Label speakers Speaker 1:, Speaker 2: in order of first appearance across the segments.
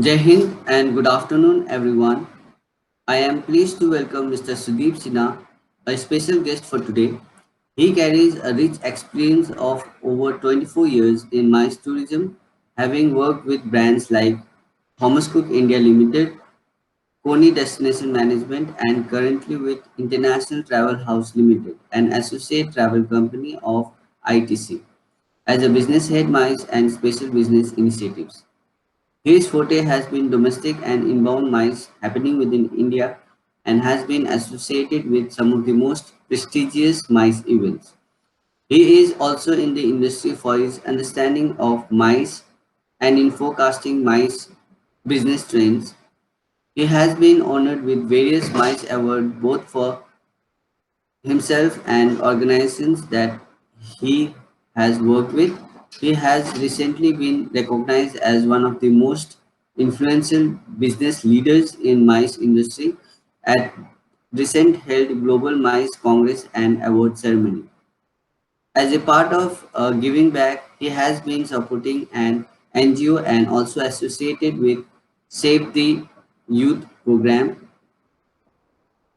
Speaker 1: Jai Hind and good afternoon, everyone. I am pleased to welcome Mr. Sudeep Sinha, a special guest for today. He carries a rich experience of over 24 years in MICE tourism, having worked with brands like Thomas Cook India Limited, Kony Destination Management, and currently with International Travel House Limited, an associate travel company of ITC, as a business head MICE and special business initiatives. His forte has been domestic and inbound MICE happening within India and has been associated with some of the most prestigious MICE events. He is also in the industry for his understanding of MICE and in forecasting MICE business trends. He has been honored with various MICE awards both for himself and organizations that he has worked with. He has recently been recognized as one of the most influential business leaders in MICE industry at recent held Global MICE Congress and Award Ceremony. As a part of giving back, he has been supporting an NGO and also associated with Save the Youth program.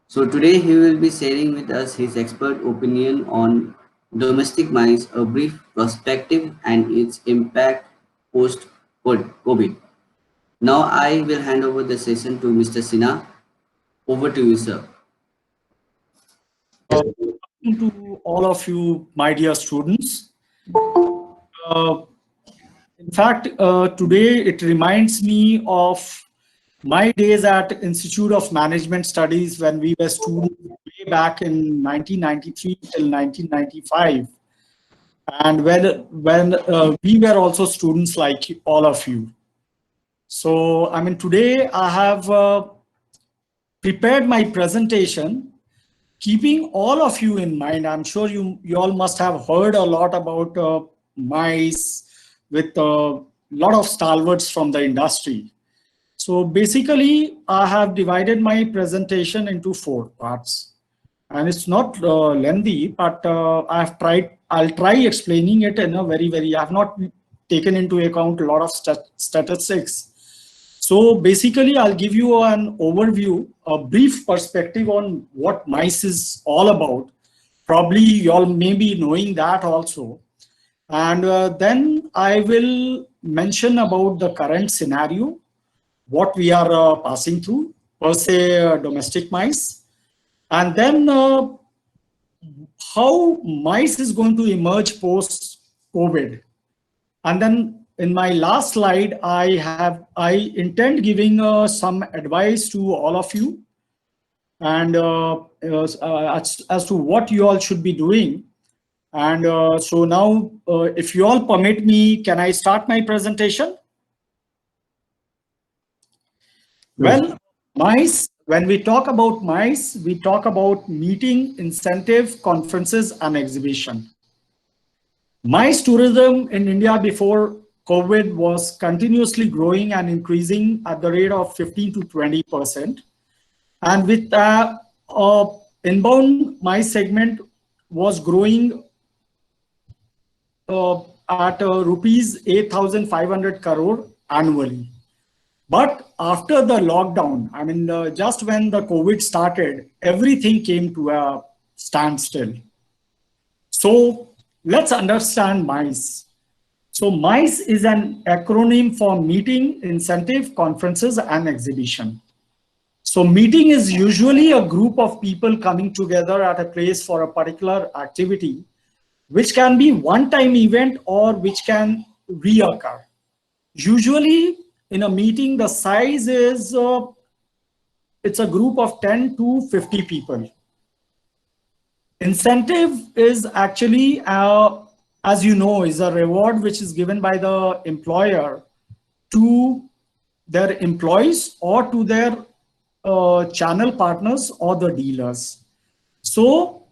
Speaker 1: So today he will be sharing with us his expert opinion on domestic MICE, a brief perspective and its impact post COVID. Now I will hand over the session to Mr. Sinha. Over to you, sir.
Speaker 2: To all of you, my dear students. Uh, in fact, today it reminds me of my days at Institute of Management Studies when we were students way back in 1993 till 1995. And when we were also students like all of you. So, I mean, today I have prepared my presentation keeping all of you in mind. I'm sure you all must have heard a lot about MICE with a lot of stalwarts from the industry. So basically, I have divided my presentation into 4 parts. And it's not lengthy, but I'll try explaining it in a very, I have not taken into account a lot of statistics. So basically, I'll give you an overview, a brief perspective on what MICE is all about. Probably you all may be knowing that also. And then I will mention about the current scenario, what we are passing through, per se domestic MICE. And then how MICE is going to emerge post-COVID. And then in my last slide, I intend giving some advice to all of you and as to what you all should be doing. And so now, if you all permit me, can I start my presentation? Well, MICE, when we talk about MICE, we talk about meeting, incentive, conferences, and exhibition. MICE tourism in India before COVID was continuously growing and increasing at the rate of 15 to 20%. And with inbound MICE segment was growing at rupees 8,500 crore annually. But after the lockdown, I mean, just when the COVID started, everything came to a standstill. So let's understand MICE. So MICE is an acronym for Meeting, Incentive, Conferences, and Exhibition. So meeting is usually a group of people coming together at a place for a particular activity, which can be one-time event or which can reoccur. Usually in a meeting, the size is, it's a group of 10 to 50 people. Incentive is actually, as you know, is a reward which is given by the employer to their employees or to their channel partners or the dealers. So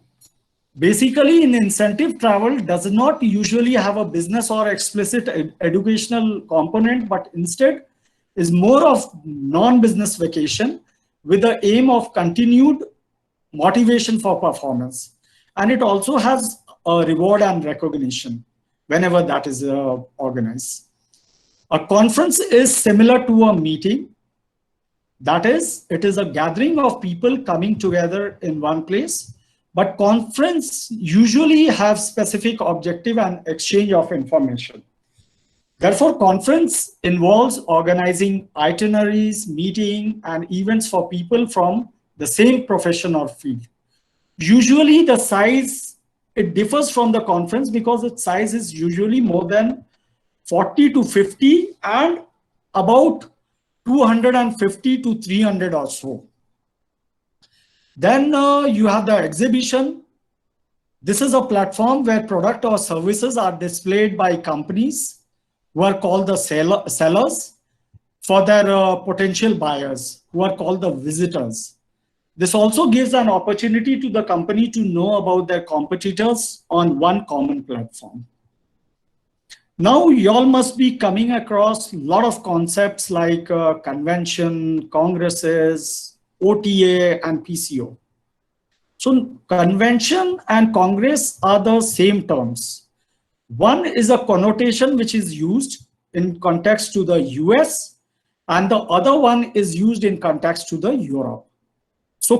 Speaker 2: basically, in incentive travel does not usually have a business or explicit educational component, but instead is more of non-business vacation with the aim of continued motivation for performance. And it also has a reward and recognition whenever that is organized. A conference is similar to a meeting. That is, it is a gathering of people coming together in one place, but conference usually have specific objective and exchange of information. Therefore, conference involves organizing itineraries, meeting, and events for people from the same profession or field. Usually the size, it differs from the conference because its size is usually more than 40 to 50 and about 250 to 300 or so. Then you have the exhibition. This is a platform where product or services are displayed by companies who are called the sellers for their potential buyers, who are called the visitors. This also gives an opportunity to the company to know about their competitors on one common platform. Now, y'all must be coming across a lot of concepts like convention, congresses, OTA, and PCO. So convention and congress are the same terms. One is a connotation which is used in context to the US, and the other one is used in context to the Europe. So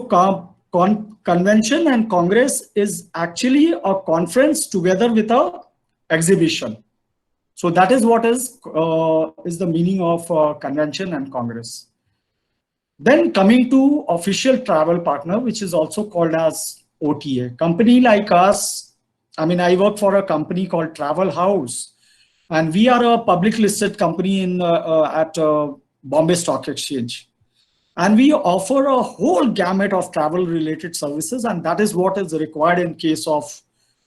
Speaker 2: convention and congress is actually a conference together with a exhibition. So that is what is the meaning of convention and congress. Then coming to official travel partner, which is also called as OTA. Company like us, I mean, I work for a company called Travel House, and we are a public listed company in at Bombay Stock Exchange. And we offer a whole gamut of travel related services, and that is what is required in case of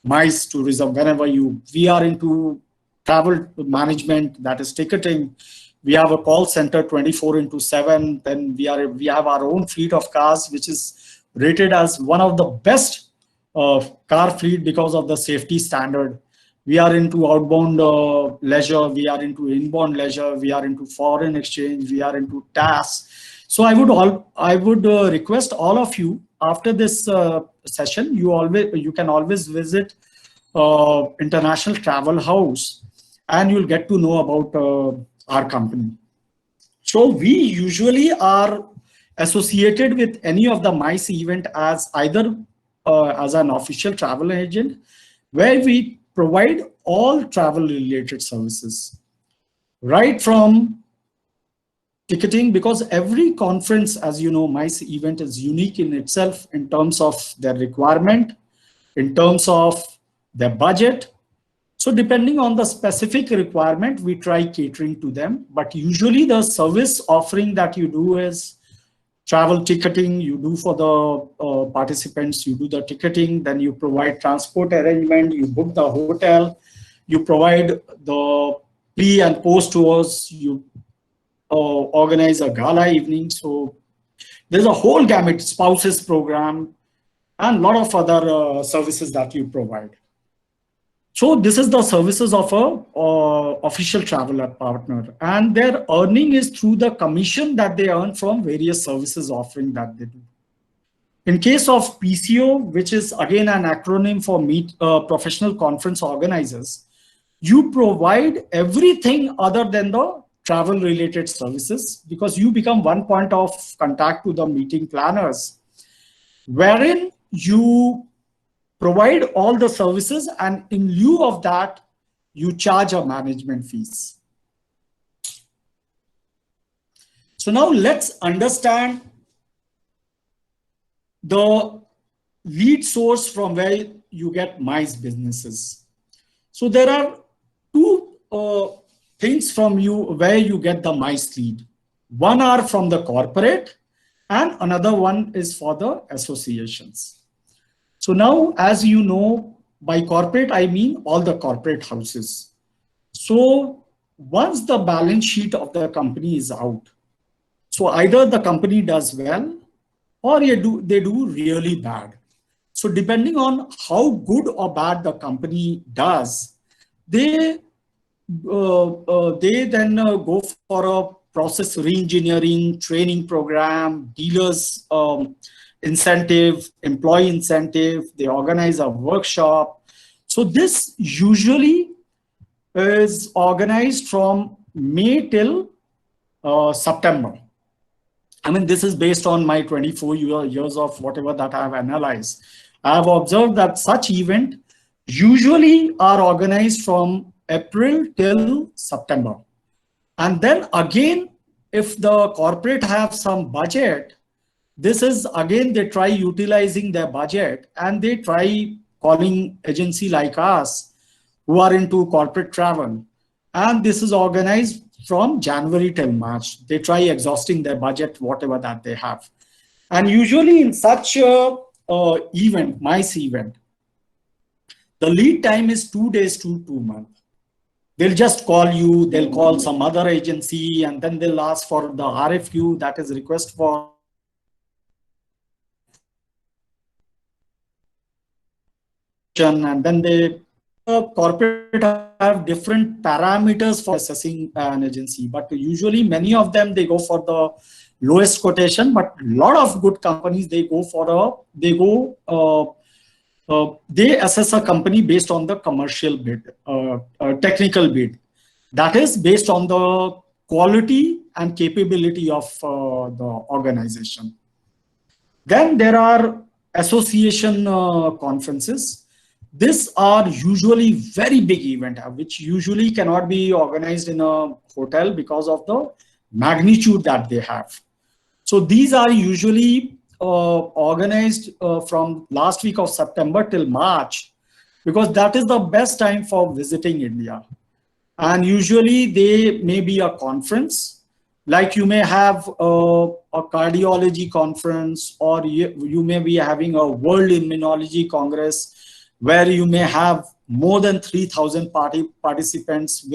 Speaker 2: MICE tourism. Whenever we are into travel management, that is ticketing. We have a call center 24/7. Then we have our own fleet of cars, which is rated as one of the best car fleet because of the safety standard. We are into outbound leisure. We are into inbound leisure. We are into foreign exchange. We are into TAS. So I would request all of you after this session, you can always visit International Travel House, and you'll get to know about our company. So we usually are associated with any of the MICE event as either as an official travel agent, where we provide all travel related services, right from ticketing, because every conference, as you know, MICE event is unique in itself in terms of their requirement, in terms of their budget. So depending on the specific requirement, we try catering to them. But usually the service offering that you do is travel ticketing. You do for the participants, you do the ticketing, then you provide transport arrangement, you book the hotel, you provide the pre and post tours, you organize a gala evening. So there's a whole gamut, spouses program, and a lot of other services that you provide. So this is the services of a official traveler partner, and their earning is through the commission that they earn from various services offering that they do. In case of PCO, which is again an acronym for Professional Conference Organizers, you provide everything other than the travel related services, because you become one point of contact to the meeting planners, wherein you provide all the services, and in lieu of that, you charge a management fees. So now let's understand the lead source from where you get MICE businesses. So there are two things from you where you get the MICE lead. One are from the corporate and another one is for the associations. So now, as you know, by corporate, I mean all the corporate houses. So once the balance sheet of the company is out, so either the company does well or they do really bad. So depending on how good or bad the company does, they then go for a process reengineering, training program, dealers incentive, employee incentive. They organize a workshop. So this usually is organized from May till September. I mean, this is based on my 24 years of whatever that I have analyzed. I have observed that such events usually are organized from April till September. And then again, if the corporate have some budget, this is again, they try utilizing their budget and they try calling agency like us who are into corporate travel. And this is organized from January till March. They try exhausting their budget, whatever that they have. And usually in such a event, MICE event, the lead time is 2 days to 2 months. They'll just call you, they'll call some other agency, and then they'll ask for the RFQ, that is request for and then they corporate have different parameters for assessing an agency, but usually many of them they go for the lowest quotation, but a lot of good companies they assess a company based on the commercial bid, technical bid, that is based on the quality and capability of the organization. Then there are association conferences. These are usually very big event, which usually cannot be organized in a hotel because of the magnitude that they have. So these are usually organized from last week of September till March, because that is the best time for visiting India. And usually they may be a conference, like you may have a cardiology conference, or you may be having a World Immunology Congress, where you may have more than 3,000 participants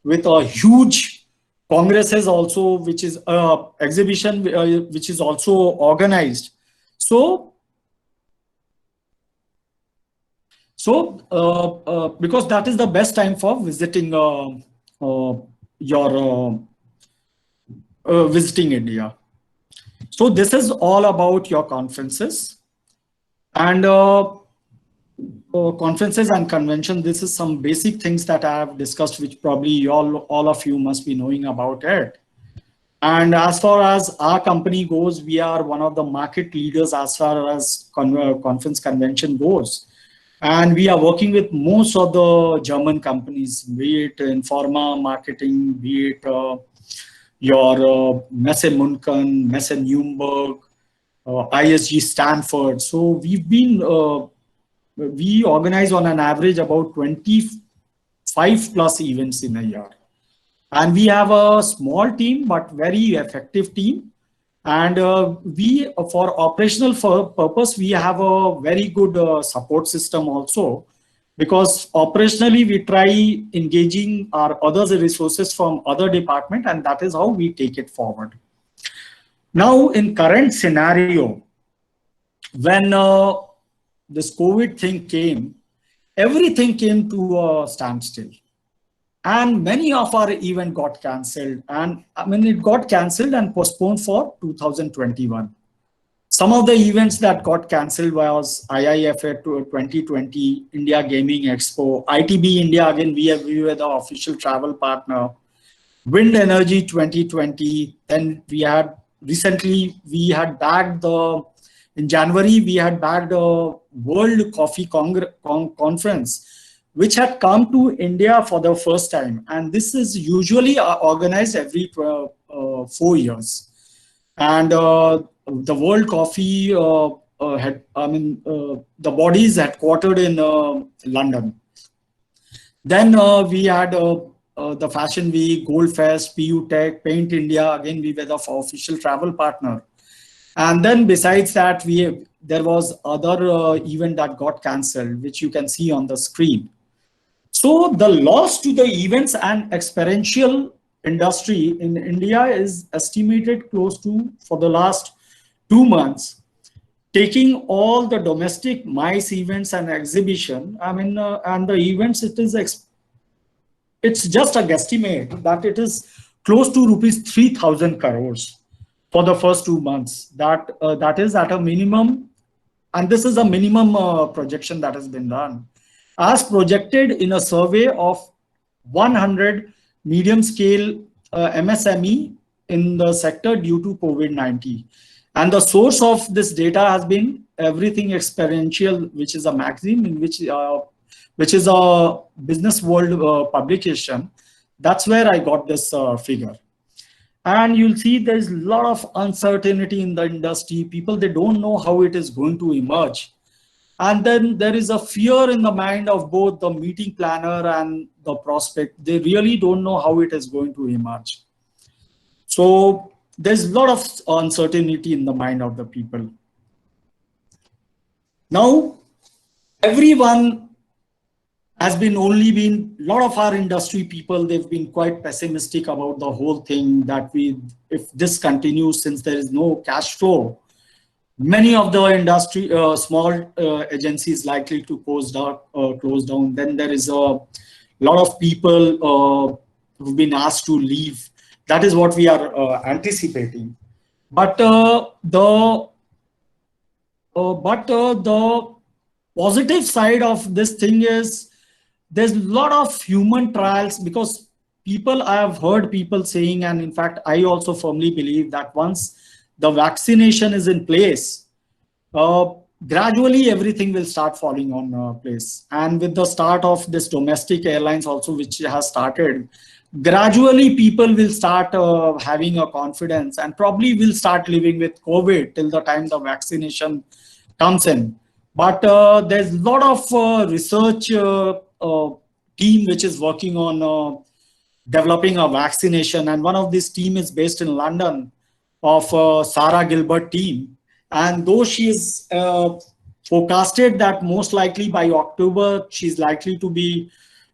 Speaker 2: with a huge congresses also, which is a exhibition which is also organized. So because that is the best time for visiting visiting India. So this is all about your conferences and conferences and convention. This is some basic things that I have discussed, which probably all of you must be knowing about it. And as far as our company goes, we are one of the market leaders as far as conference convention goes. And we are working with most of the German companies, be it in pharma, marketing, be it your Messe Munchen, Messe Nuremberg, ISG Stanford. So we've been we organize on an average about 25 plus events in a year. And we have a small team, but very effective team. And we, for operational purpose, we have a very good support system also, because operationally we try engaging our other resources from other department, and that is how we take it forward. Now, in current scenario, when this COVID thing came, everything came to a standstill. And many of our events got cancelled. And I mean, it got cancelled and postponed for 2021. Some of the events that got cancelled was IIFA 2020, India Gaming Expo, ITB India, again, we were the official travel partner, Wind Energy 2020. Then we had, recently, we had bagged in January, we had bagged a World Coffee Conference, which had come to India for the first time. And this is usually organized every 4 years. And the World Coffee the bodies headquartered in London. Then we had the Fashion Week, Gold Fest, PU Tech, Paint India. Again, we were the official travel partner. And then besides that, there was other event that got cancelled, which you can see on the screen. So the loss to the events and experiential industry in India is estimated close to, for the last 2 months, taking all the domestic MICE events and exhibition, and the events, it's just a guesstimate that it is close to rupees 3,000 crores for the first 2 months. That is at a minimum, and this is a minimum projection that has been done, as projected in a survey of 100 medium scale MSME in the sector due to COVID-19. And the source of this data has been Everything Experiential, which is a magazine in which is a Business World publication. That's where I got this figure. And you'll see there's a lot of uncertainty in the industry. People, they don't know how it is going to emerge. And then there is a fear in the mind of both the meeting planner and the prospect. They really don't know how it is going to emerge. So there's a lot of uncertainty in the mind of the people. Now, everyone has been a lot of our industry people, they've been quite pessimistic about the whole thing, that if this continues, since there is no cash flow, many of the industry, small agencies likely to close down. Then there is a lot of people who've been asked to leave. That is what we are anticipating. But the positive side of this thing is there's a lot of human trials, because I have heard people saying, and in fact, I also firmly believe that once the vaccination is in place, gradually everything will start falling on place. And with the start of this domestic airlines also, which has started, gradually people will start having a confidence and probably will start living with COVID till the time the vaccination comes in. But there's a lot of research team which is working on developing a vaccination, and one of this team is based in London, of Sarah Gilbert team. And though she is forecasted that most likely by October she's likely to be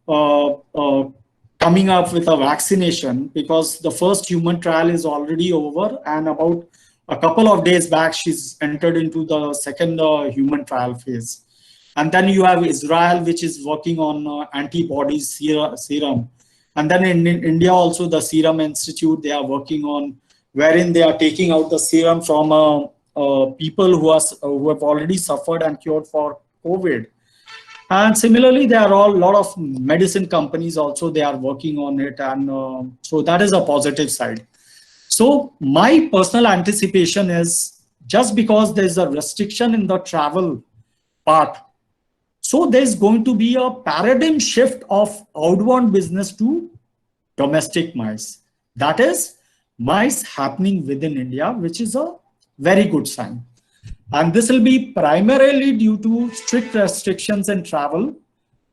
Speaker 2: coming up with a vaccination, because the first human trial is already over, and about a couple of days back she's entered into the second human trial phase. And then you have Israel, which is working on antibodies serum. And then in India also, the Serum Institute, they are working on, wherein they are taking out the serum from people who have already suffered and cured for COVID. And similarly, there are a lot of medicine companies also, they are working on it. And so that is a positive side. So my personal anticipation is, just because there's a restriction in the travel part, so there's going to be a paradigm shift of outbound business to domestic MICE. That is MICE happening within India, which is a very good sign. And this will be primarily due to strict restrictions in travel,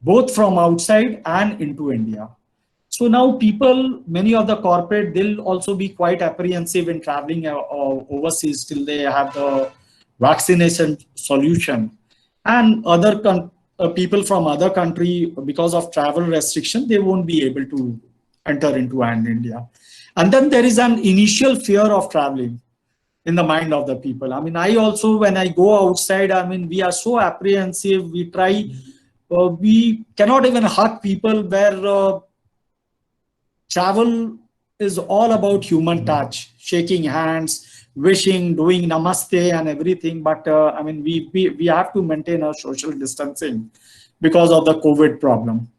Speaker 2: both from outside and into India. So now people, many of the corporate, they'll also be quite apprehensive in traveling overseas till they have the vaccination solution. And other people from other country, because of travel restriction, they won't be able to enter into India. And then there is an initial fear of traveling in the mind of the people. I mean, I also, when I go outside, I mean, we are so apprehensive. We try, we cannot even hug people, where travel is all about human touch, shaking hands, wishing, doing namaste and everything. But I mean, we have to maintain our social distancing because of the COVID problem.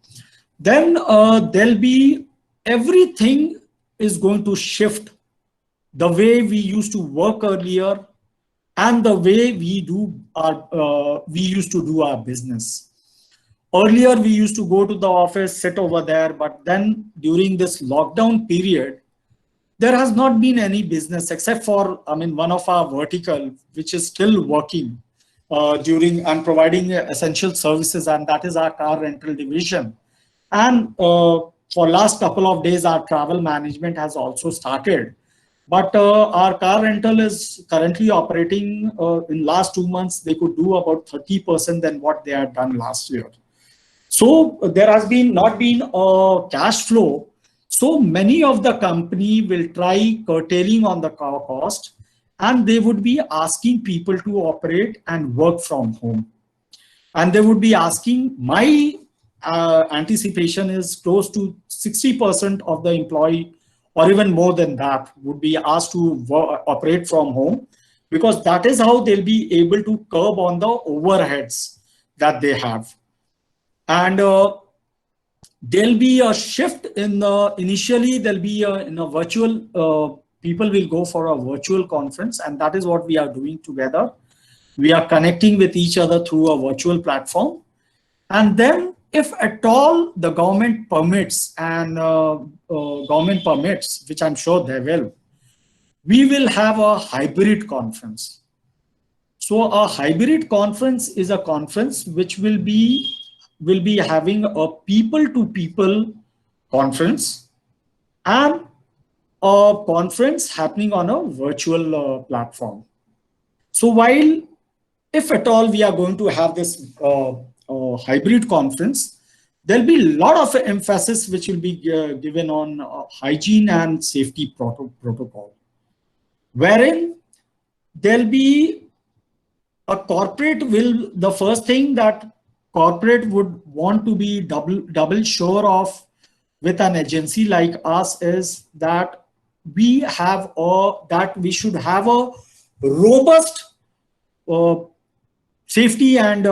Speaker 2: Then there'll be, everything is going to shift. The way we used to work earlier and the way we used to do our business. Earlier, we used to go to the office, sit over there, but then during this lockdown period, there has not been any business except for, I mean, one of our vertical, which is still working. during and providing essential services, and that is our car rental division. And for last couple of days, our travel management has also started. But our car rental is currently operating in last 2 months. They could do about 30% than what they had done last year. So there has been not been a cash flow. So many of the company will try curtailing on the cost, and they would be asking people to operate and work from home. And they would be asking, my anticipation is close to 60% of the employee, or even more than that, would be asked to operate from home, because that is how they'll be able to curb on the overheads that they have. And there'll be a shift in the, initially there'll be in a virtual, people will go for a virtual conference, and that is what we are doing together. We are connecting with each other through a virtual platform. And then if at all the government permits, and government permits, which I'm sure they will, we will have a hybrid conference. So a hybrid conference is a conference which will be having a people to people conference, and a conference happening on a virtual platform. So while, if at all we are going to have this hybrid conference, there'll be a lot of emphasis which will be given on hygiene and safety protocol, wherein there'll be a corporate will, the first thing that corporate would want to be double sure of with an agency like us is that we should have a robust safety and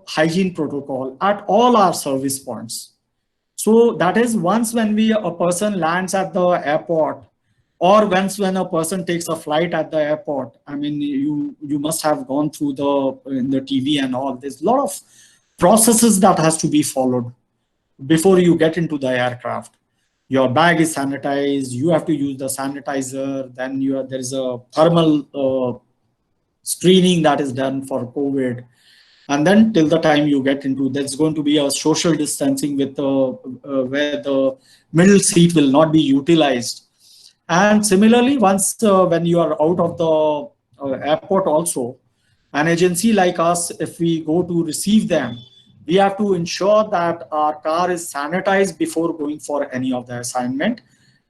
Speaker 2: hygiene protocol at all our service points. So that is, once when a person lands at the airport, or once when a person takes a flight at the airport, I mean, you must have gone through in the TV and all. There's a lot of processes that has to be followed before you get into the aircraft. Your bag is sanitized. You have to use the sanitizer. Then there is a thermal screening that is done for COVID. And then till the time you get into, there's going to be a social distancing with where the middle seat will not be utilized. And similarly, once when you are out of the airport also, an agency like us, if we go to receive them, we have to ensure that our car is sanitized before going for any of the assignment.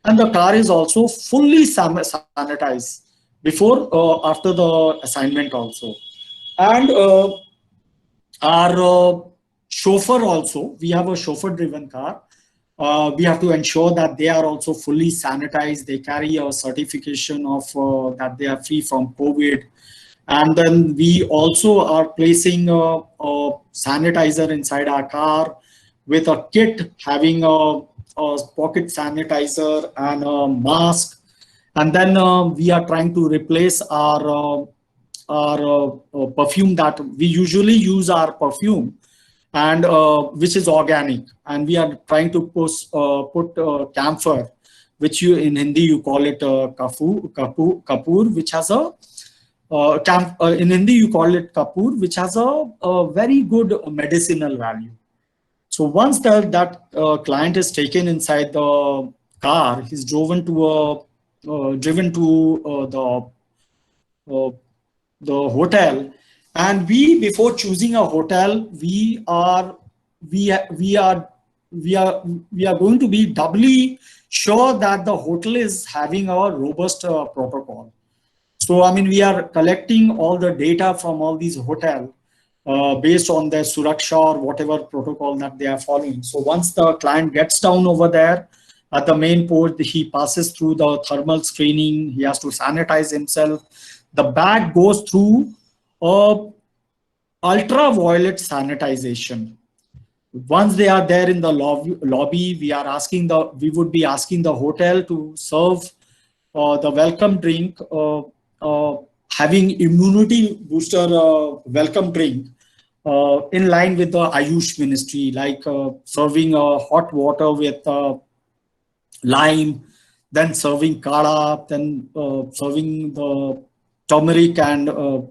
Speaker 2: And the car is also fully sanitized before, after the assignment also. And our chauffeur also, we have a chauffeur driven car. We have to ensure that they are also fully sanitized. They carry a certification of that they are free from COVID. And then we also are placing a sanitizer inside our car with a kit having a pocket sanitizer and a mask. And then we are trying to replace our perfume that we usually use, our perfume, and which is organic. And we are trying to put camphor, which in Hindi you call it kapoor, which has a in Hindi you call it kapoor, which has a very good medicinal value. So once that client is taken inside the car, he's driven to the hotel. And we, before choosing a hotel, we are going to be doubly sure that the hotel is having a robust protocol. So I mean, we are collecting all the data from all these hotels based on their Suraksha or whatever protocol that they are following. So once the client gets down over there at the main port, he passes through the thermal screening. He has to sanitize himself. The bag goes through ultraviolet sanitization. Once they are there in the lobby, we would be asking the hotel to serve the welcome drink, having immunity booster welcome drink in line with the Ayush ministry, like serving hot water with lime, then serving kada, then serving the turmeric and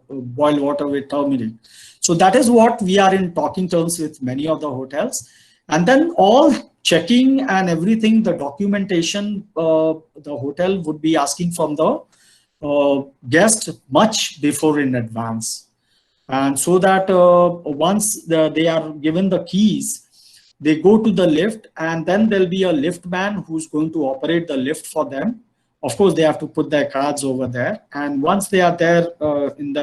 Speaker 2: boiled water with turmeric. So that is what we are in talking terms with many of the hotels. And then all checking and everything, the documentation, the hotel would be asking from the guest much before in advance. And so that once they are given the keys, they go to the lift, and then there'll be a lift man who's going to operate the lift for them. Of course, they have to put their cards over there. And once they are there in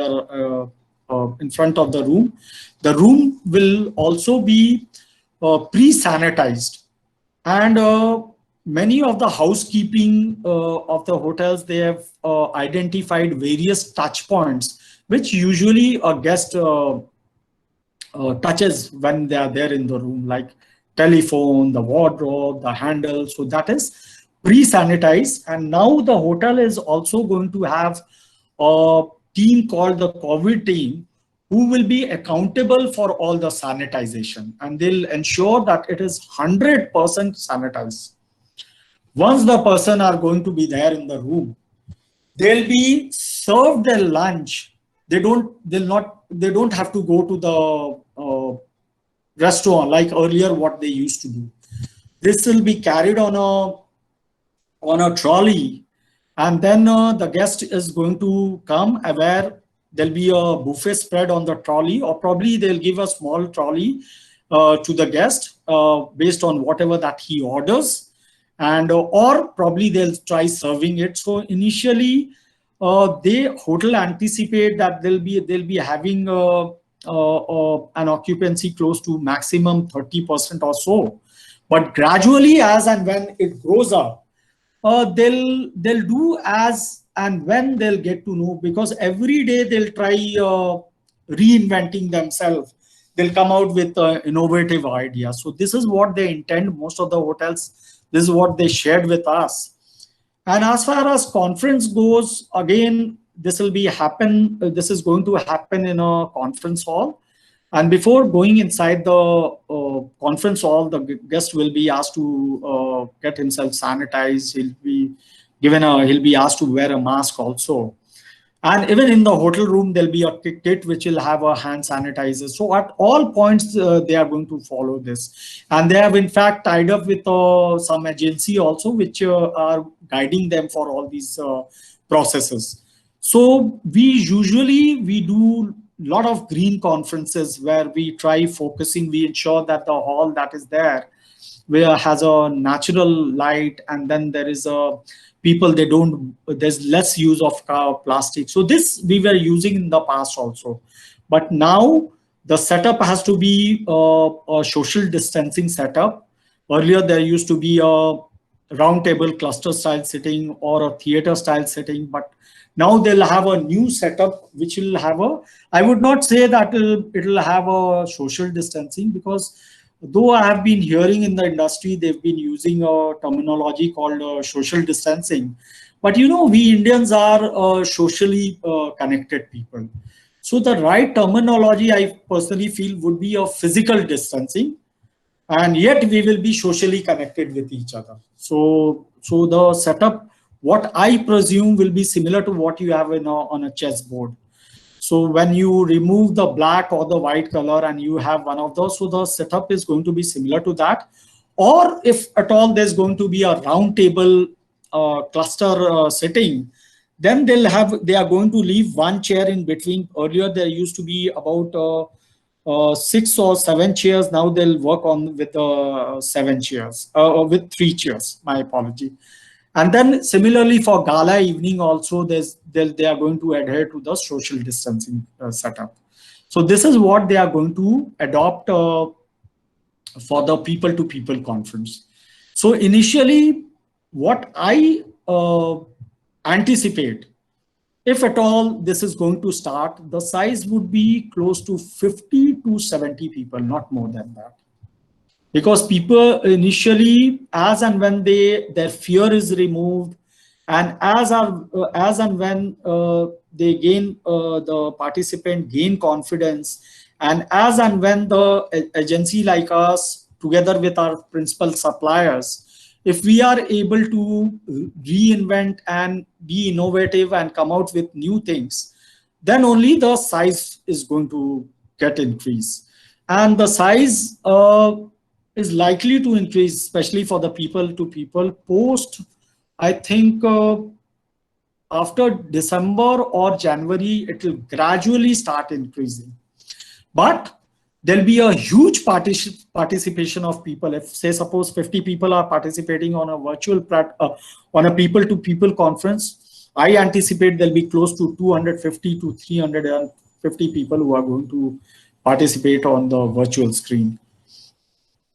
Speaker 2: front of the room will also be pre-sanitized. And many of the housekeeping of the hotels, they have identified various touch points, which usually a guest touches when they are there in the room, like telephone, the wardrobe, the handle. So that is pre-sanitized. And now the hotel is also going to have a team called the COVID team, who will be accountable for all the sanitization, and they'll ensure that it is 100% sanitized. Once the person are going to be there in the room, they'll be served their lunch. They don't have to go to the restaurant like earlier what they used to do. This will be carried on a trolley, and then the guest is going to come where there'll be a buffet spread on the trolley, or probably they'll give a small trolley to the guest based on whatever that he orders, and or probably they'll try serving it. So initially, the hotel anticipate that they'll be having an occupancy close to maximum 30% or so, but gradually, as and when it grows up, they'll do as and when they'll get to know, because every day they'll try reinventing themselves. They'll come out with innovative ideas. So this is what they intend. Most of the hotels, this is what they shared with us. And as far as conference goes, again, this is going to happen in a conference hall. And before going inside the conference hall, the guest will be asked to get himself sanitized. He'll be asked to wear a mask also. And even in the hotel room, there'll be a kit which will have a hand sanitizer. So at all points, they are going to follow this. And they have in fact tied up with some agency also, which are guiding them for all these processes. So we do lot of green conferences where we try focusing, we ensure that the hall that is there where has a natural light, and then there is there's less use of plastic. So this we were using in the past also, but now the setup has to be a social distancing setup. Earlier there used to be a round table cluster style sitting or a theater style sitting, but now they'll have a new setup which will have I would not say that it'll have a social distancing, because though I have been hearing in the industry, they've been using a terminology called social distancing. But we Indians are socially connected people. So the right terminology, I personally feel, would be a physical distancing, and yet we will be socially connected with each other. So the setup, what I presume, will be similar to what you have on a chessboard. So when you remove the black or the white color and you have one of those, so the setup is going to be similar to that. Or if at all there's going to be a round table cluster sitting, then they are going to leave one chair in between. Earlier there used to be about 6 or 7 chairs. Now they'll work on with 7 chairs, with 3 chairs. My apology. And then similarly for gala evening also, they are going to adhere to the social distancing setup. So this is what they are going to adopt for the people-to-people conference. So initially, what I anticipate, if at all this is going to start, the size would be close to 50 to 70 people, not more than that. Because people initially, as and when their fear is removed, and as and when the participant gain confidence, and as and when the agency like us, together with our principal suppliers, if we are able to reinvent and be innovative and come out with new things, then only the size is going to get increased. And the size is likely to increase, especially for the people to people post, I think, after December or January, it will gradually start increasing. But there'll be a huge participation of people. If, say, suppose 50 people are participating on a on a people-to-people conference, I anticipate there'll be close to 250 to 350 people who are going to participate on the virtual screen.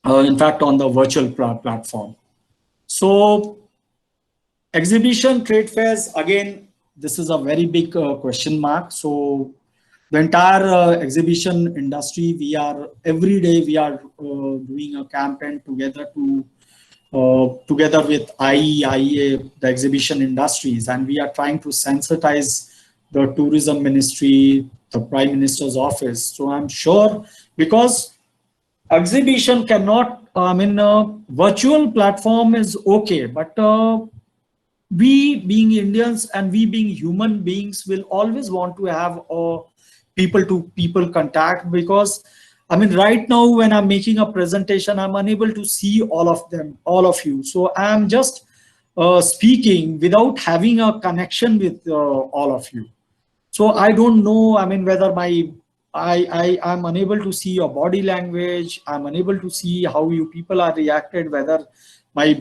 Speaker 2: In fact, on the virtual platform. So exhibition, trade fairs, again, this is a very big question mark. So the entire exhibition industry, every day we are doing a campaign together together with IEA, the exhibition industries, and we are trying to sensitize the tourism ministry, the Prime Minister's office. So I'm sure, because exhibition cannot, virtual platform is okay, but we being Indians and we being human beings will always want to have a people to people contact, because right now when I'm making a presentation, I'm unable to see all of them, all of you. So I'm just speaking without having a connection with all of you. So I don't know, whether I'm unable to see your body language. I'm unable to see how you people are reacted, whether my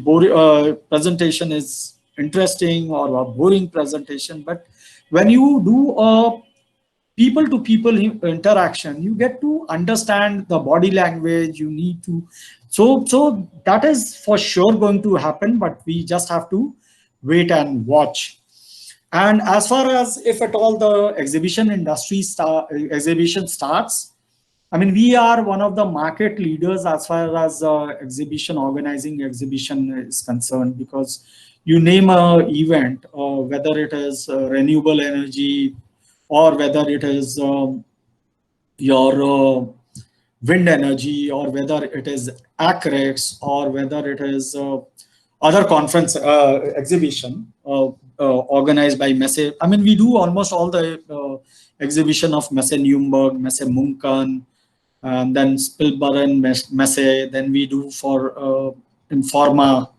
Speaker 2: presentation is interesting or a boring presentation. But when you do a people to people interaction, you get to understand the body language. You need to, so that is for sure going to happen, but we just have to wait and watch. And as far as if at all the exhibition industry exhibition starts, we are one of the market leaders as far as exhibition exhibition is concerned, because you name a event, whether it is renewable energy, or whether it is your wind energy, or whether it is ACREX, or whether it is other conference exhibition organized by Messe. We do almost all the exhibition of Messe Nuremberg, Messe Munchen, and then Spielberg Messe. Then we do for Informa,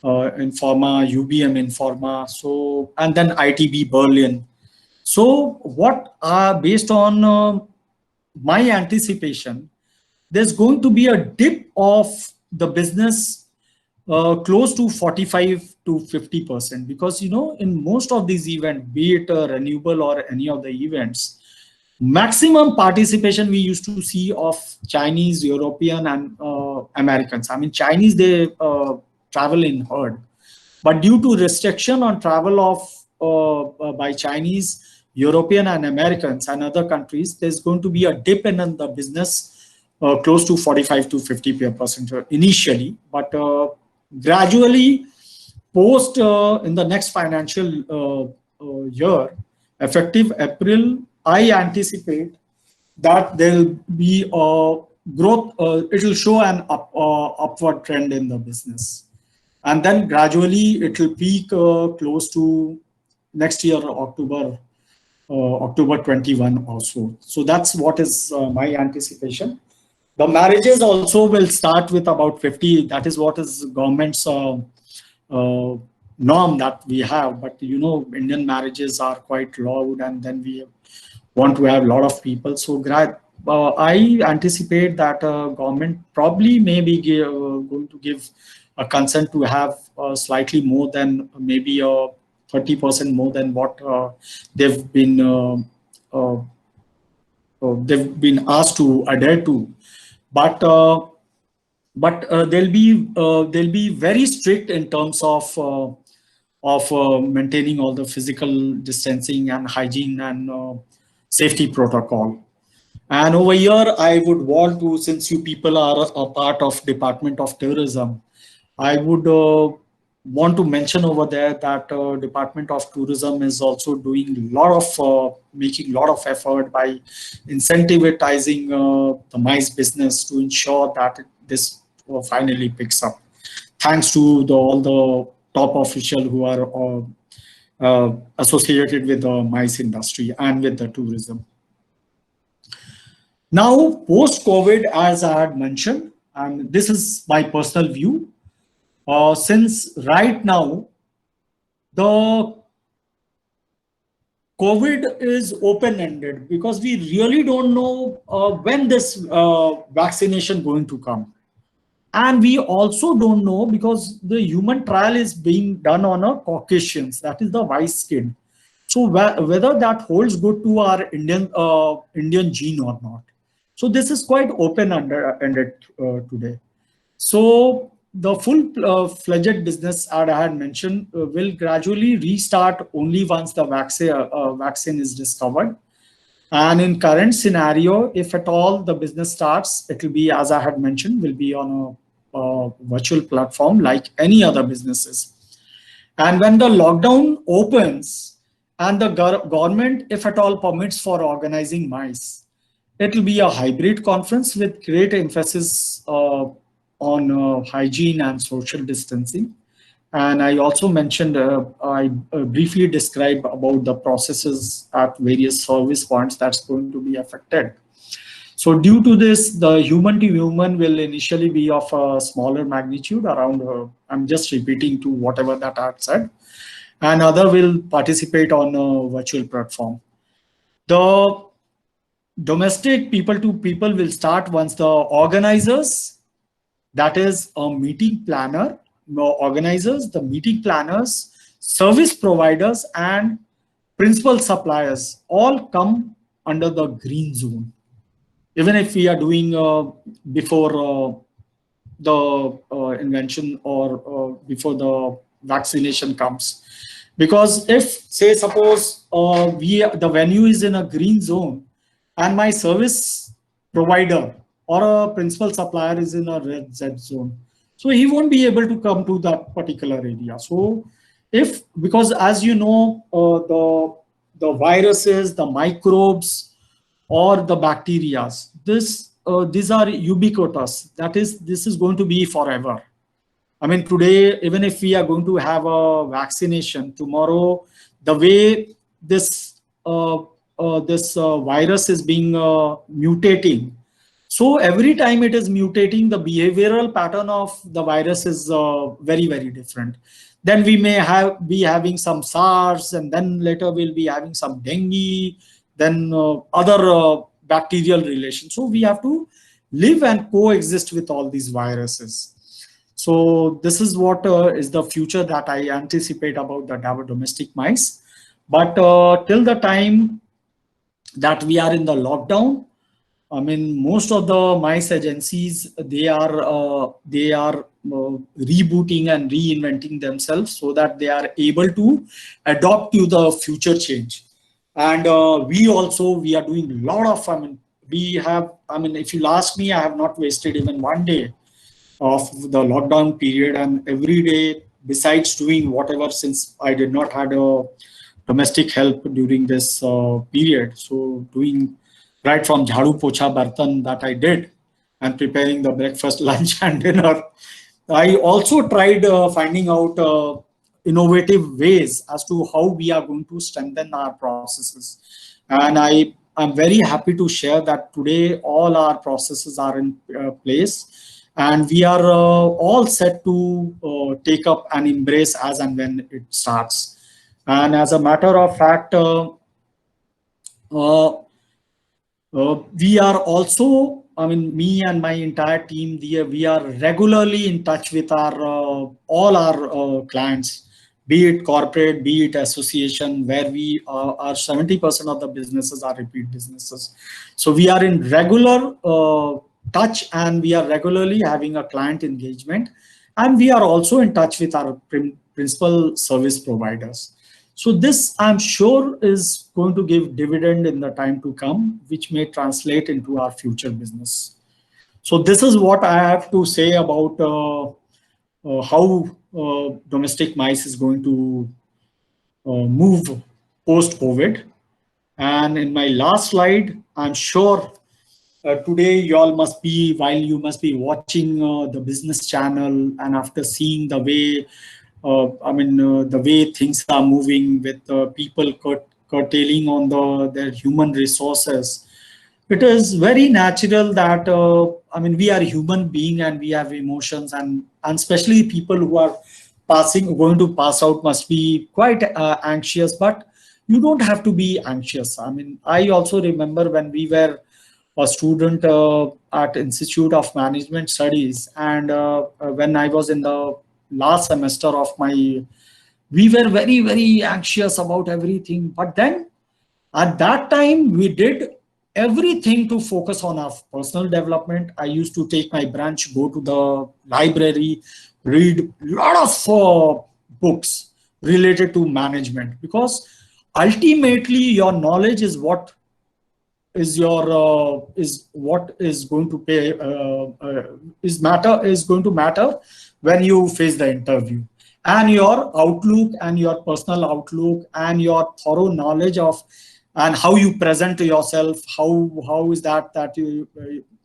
Speaker 2: UBM Informa. So, and then ITB Berlin. So what based on my anticipation, there's going to be a dip of the business close to 45 to 50%, because in most of these events, be it renewable or any of the events, maximum participation we used to see of Chinese, European, and Americans. Chinese, they travel in herd, but due to restriction on travel of by Chinese, European, and Americans and other countries, there's going to be a dip in the business close to 45 to 50% initially, but gradually post in the next financial year, effective April, I anticipate that there will be a growth. It will show an upward trend in the business, and then gradually it will peak close to next year, October 21 or so. So that's what is my anticipation. The marriages also will start with about 50. That is what is government's norm that we have. But Indian marriages are quite loud, and then we want to have a lot of people. So I anticipate that government probably may be going to give a consent to have slightly more than maybe 30% more than what they've been asked to adhere to. But they'll be very strict in terms of maintaining all the physical distancing and hygiene and safety protocol. And over here, I would want to, since you people are a part of Department of Tourism, I would want to mention over there that Department of Tourism is also doing a lot of making a lot of effort by incentivizing the MICE business to ensure that this finally picks up. thanks to all the top officials who are associated with the MICE industry and with the tourism. Now, post-COVID, as I had mentioned, and this is my personal view, since right now, the COVID is open-ended because we really don't know when this vaccination going to come. And we also don't know because the human trial is being done on a Caucasians, that is the white skin. So whether that holds good to our Indian gene or not. So this is quite open-ended today. So the full-fledged business, as I had mentioned, will gradually restart only once the vaccine is discovered. And in current scenario, if at all the business starts, it will be, as I had mentioned, will be on a virtual platform like any other businesses. And when the lockdown opens and the government, if at all, permits for organizing MICE, it will be a hybrid conference with great emphasis on hygiene and social distancing. And I also mentioned, I briefly described about the processes at various service points that's going to be affected. So due to this, the human to human will initially be of a smaller magnitude around, I'm just repeating to whatever that I had said, and other will participate on a virtual platform. The domestic people to people will start once the organizers, that is a meeting planner, organizers, the meeting planners, service providers, and principal suppliers all come under the green zone. Even if we are doing before the invention or before the vaccination comes. Because if, say, suppose the venue is in a green zone and my service provider or a principal supplier is in a red Z zone, so he won't be able to come to that particular area. So if, because as you know, the viruses, the microbes, or the bacteria, these are ubiquitous. That is, this is going to be forever. I mean, today, even if we are going to have a vaccination, tomorrow, the way this virus is being mutating, so every time it is mutating, the behavioral pattern of the virus is very, very different. Then we may be having some SARS, and then later we'll be having some dengue, then other bacterial relations. So we have to live and coexist with all these viruses. So this is what is the future that I anticipate about the domestic mice. But till the time that we are in the lockdown, I mean, most of the MICE agencies, they are rebooting and reinventing themselves so that they are able to adopt to the future change. And we are doing a lot of, if you ask me, I have not wasted even one day of the lockdown period, and every day, besides doing whatever, since I did not have a domestic help during this period, so doing right from jhadu pocha bartan that I did, and preparing the breakfast, lunch, and dinner. I also tried finding out innovative ways as to how we are going to strengthen our processes. And I'm very happy to share that today all our processes are in place, and we are all set to take up and embrace as and when it starts. And as a matter of fact, we are also, me and my entire team, we are regularly in touch with our all our clients, be it corporate, be it association, where we are 70% of the businesses are repeat businesses. So we are in regular touch, and we are regularly having a client engagement, and we are also in touch with our principal service providers. So this, I'm sure, is going to give dividend in the time to come, which may translate into our future business. So this is what I have to say about how domestic mice is going to move post-COVID. And in my last slide, I'm sure Today you all must be, while you must be watching the business channel, and after seeing the way the way things are moving with people curtailing on their human resources, it is very natural that we are human being and we have emotions, and especially people who are going to pass out must be quite anxious. But you don't have to be anxious. I also remember when we were a student at Institute of Management Studies, and when I was in the last semester of my, we were very very anxious about everything. But then at that time we did everything to focus on our personal development. I used to take my branch, go to the library, read a lot of books related to management, because ultimately your knowledge is what is what is going to pay is going to matter when you face the interview. And your outlook and your personal outlook and your thorough knowledge of and how you present to yourself, how is that you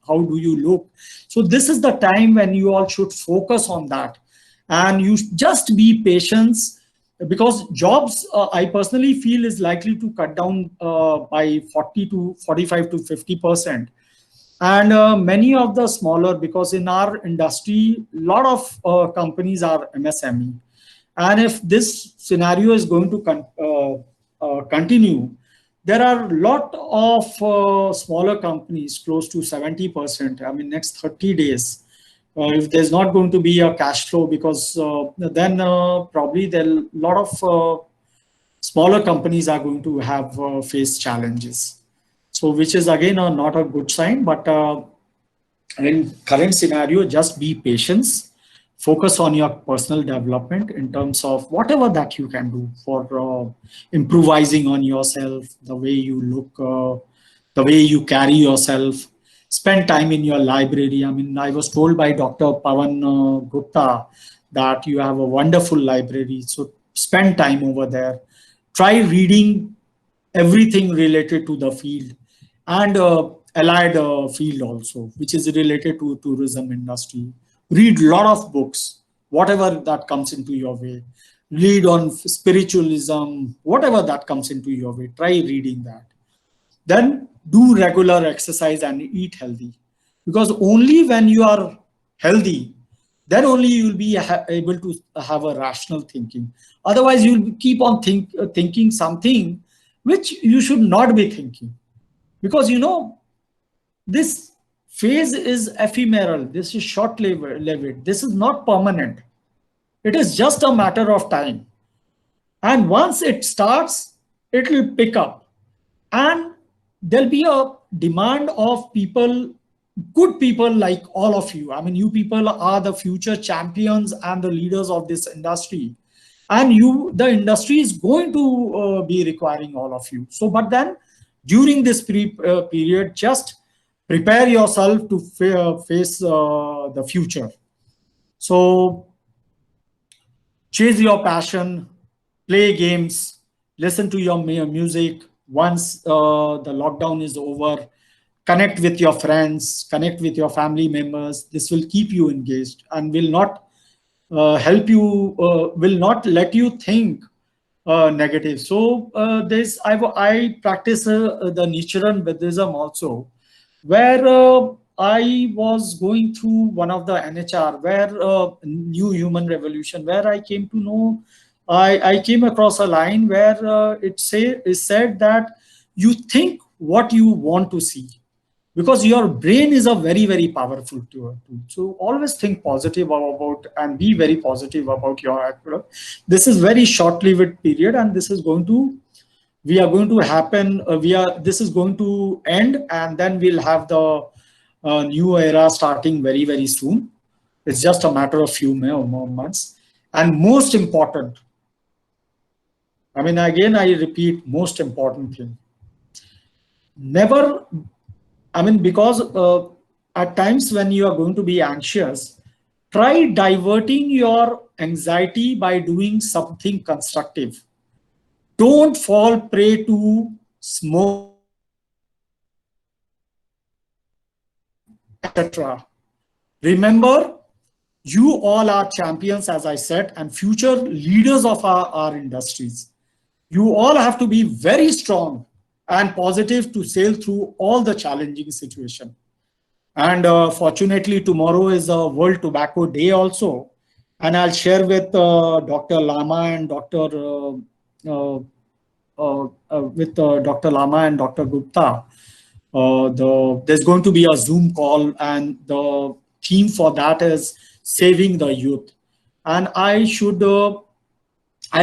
Speaker 2: how do you look. So this is the time when you all should focus on that, and you just be patient, because jobs, I personally feel, is likely to cut down by 40 to 45 to 50%. And many of the smaller, because in our industry a lot of companies are MSME, and if this scenario is going to continue, there are a lot of smaller companies, close to 70%. Next 30 days, if there's not going to be a cash flow, because then probably there a lot of smaller companies are going to have face challenges. So which is again not a good sign. But in current scenario, just be patient, focus on your personal development in terms of whatever that you can do for improvising on yourself, the way you look, the way you carry yourself. Spend time in your library. I was told by Dr. Pawan Gupta that you have a wonderful library, so spend time over there. Try reading everything related to the field, and allied field also, which is related to tourism industry. Read a lot of books, whatever that comes into your way. Read on spiritualism, whatever that comes into your way. Try reading that. Then do regular exercise and eat healthy, because only when you are healthy, then only you will be able to have a rational thinking. Otherwise you will keep on thinking something which you should not be thinking, because this phase is ephemeral, this is short lived, this is not permanent. It is just a matter of time, and once it starts, it will pick up, and there'll be a demand of people, good people like all of you. You people are the future champions and the leaders of this industry, and the industry is going to be requiring all of you. So but then during this period, just prepare yourself to face the future. So chase your passion, play games, listen to your music. Once the lockdown is over, connect with your friends, connect with your family members. This will keep you engaged and will not will not let you think negative. So I practice the Nichiren Buddhism also, where I was going through one of the NHR, where New Human Revolution, where I came to know, I came across a line where is said that you think what you want to see, because your brain is a very very powerful tool. So always think positive about and be very positive about your outlook. This is very short-lived period, and this is going to we are going to happen this is going to end, and then we'll have the new era starting very very soon. It's just a matter of few more months. And most important, again I repeat, most important thing, never, because at times when you are going to be anxious, try diverting your anxiety by doing something constructive. Don't fall prey to smoke etc. Remember, you all are champions, as I said, and future leaders of our industries. You all have to be very strong and positive to sail through all the challenging situation. And fortunately, tomorrow is a World Tobacco Day also. And I'll share with Dr. Lama and Dr. Lama and Dr. Gupta. There's going to be a Zoom call, and the theme for that is saving the youth. And I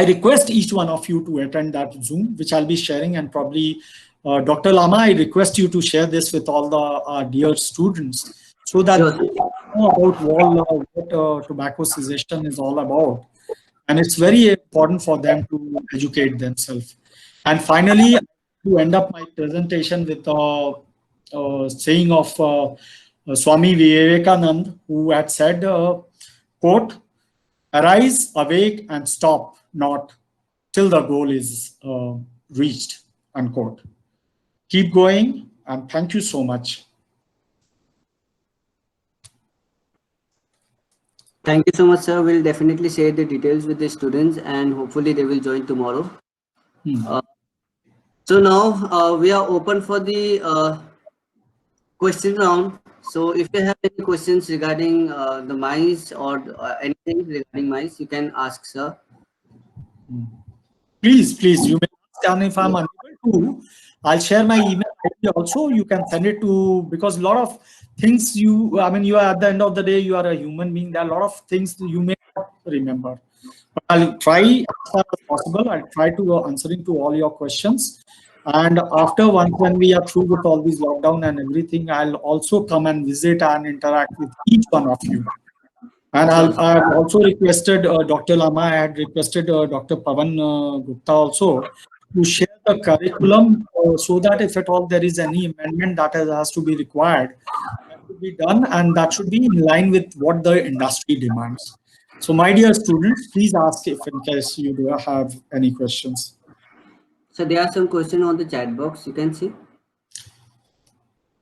Speaker 2: request each one of you to attend that Zoom, which I'll be sharing, and probably Dr. Lama, I request you to share this with all the dear students so that
Speaker 1: Sure.
Speaker 2: they know about what tobacco cessation is all about. And it's very important for them to educate themselves. And finally, to end up my presentation with a saying of Swami Vivekanand, who had said, quote, "Arise, awake, and stop not till the goal is reached," unquote. Keep going, and thank you so much.
Speaker 1: Thank you so much, sir. We'll definitely share the details with the students, and hopefully they will join tomorrow. So now we are open for the question round. So if you have any questions regarding the mice or anything regarding mice, you can ask, sir.
Speaker 2: Please, you may ask, and if I'm unable to, I'll share my email ID also. You can send it to, because a lot of things you are at the end of the day, you are a human being. There are a lot of things you may not remember. But I'll try as far as possible. I'll try to answering to all your questions. And after when we are through with all these lockdown and everything, I'll also come and visit and interact with each one of you. And I've also requested Dr. Lama, I had requested Dr. Pavan Gupta also to share the curriculum so that if at all there is any amendment that has to be required, that should be done, and that should be in line with what the industry demands. So my dear students, please ask if in case you do have any questions.
Speaker 1: So there are some questions on the chat box, you can see.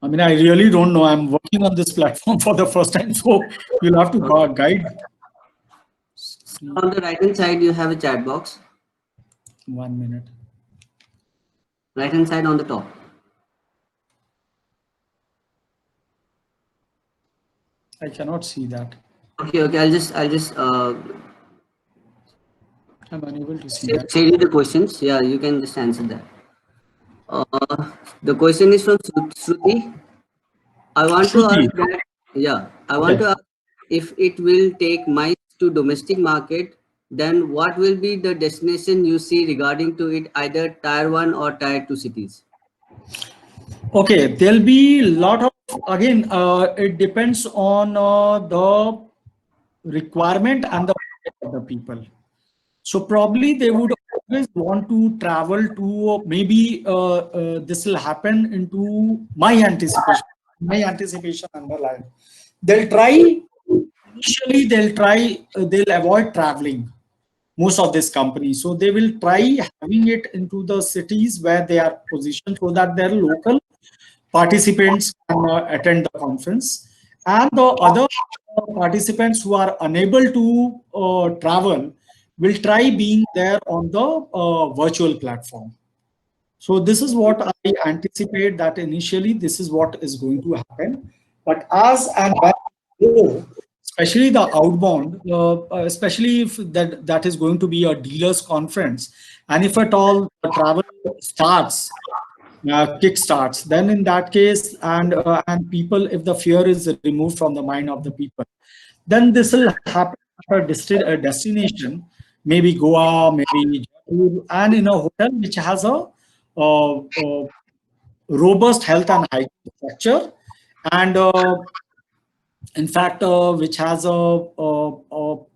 Speaker 2: I mean, I really don't know. I'm working on this platform for the first time, so you'll have to guide.
Speaker 1: On the right hand side, you have a chat box.
Speaker 2: 1 minute.
Speaker 1: Right hand side on the top.
Speaker 2: I cannot see that.
Speaker 1: Okay. I'll just
Speaker 2: I'm unable to see that.
Speaker 1: share you the questions. Yeah, you can just answer that. The question is from Shruti. I want to ask that. Yeah, I want to ask if it will take mice to domestic market, then what will be the destination you see regarding to it, either tier 1 or tier 2 cities?
Speaker 2: Okay, there'll be a lot of, again, it depends on the requirement and the budget of the people. So probably they would always want to travel to, maybe this will happen into my anticipation underline. They'll try, initially they'll avoid traveling, most of these companies. So they will try having it into the cities where they are positioned so that their local participants can attend the conference. And the other participants who are unable to travel will try being there on the virtual platform. So this is what I anticipate, that initially this is what is going to happen. But as and when we go, especially the outbound, especially if that is going to be a dealers conference, and if at all the travel starts, kick starts, then in that case, and people, if the fear is removed from the mind of the people, then this will happen at a destination, maybe Goa, maybe Jaipur, and in a hotel which has a robust health and hygiene structure, and in fact, which has a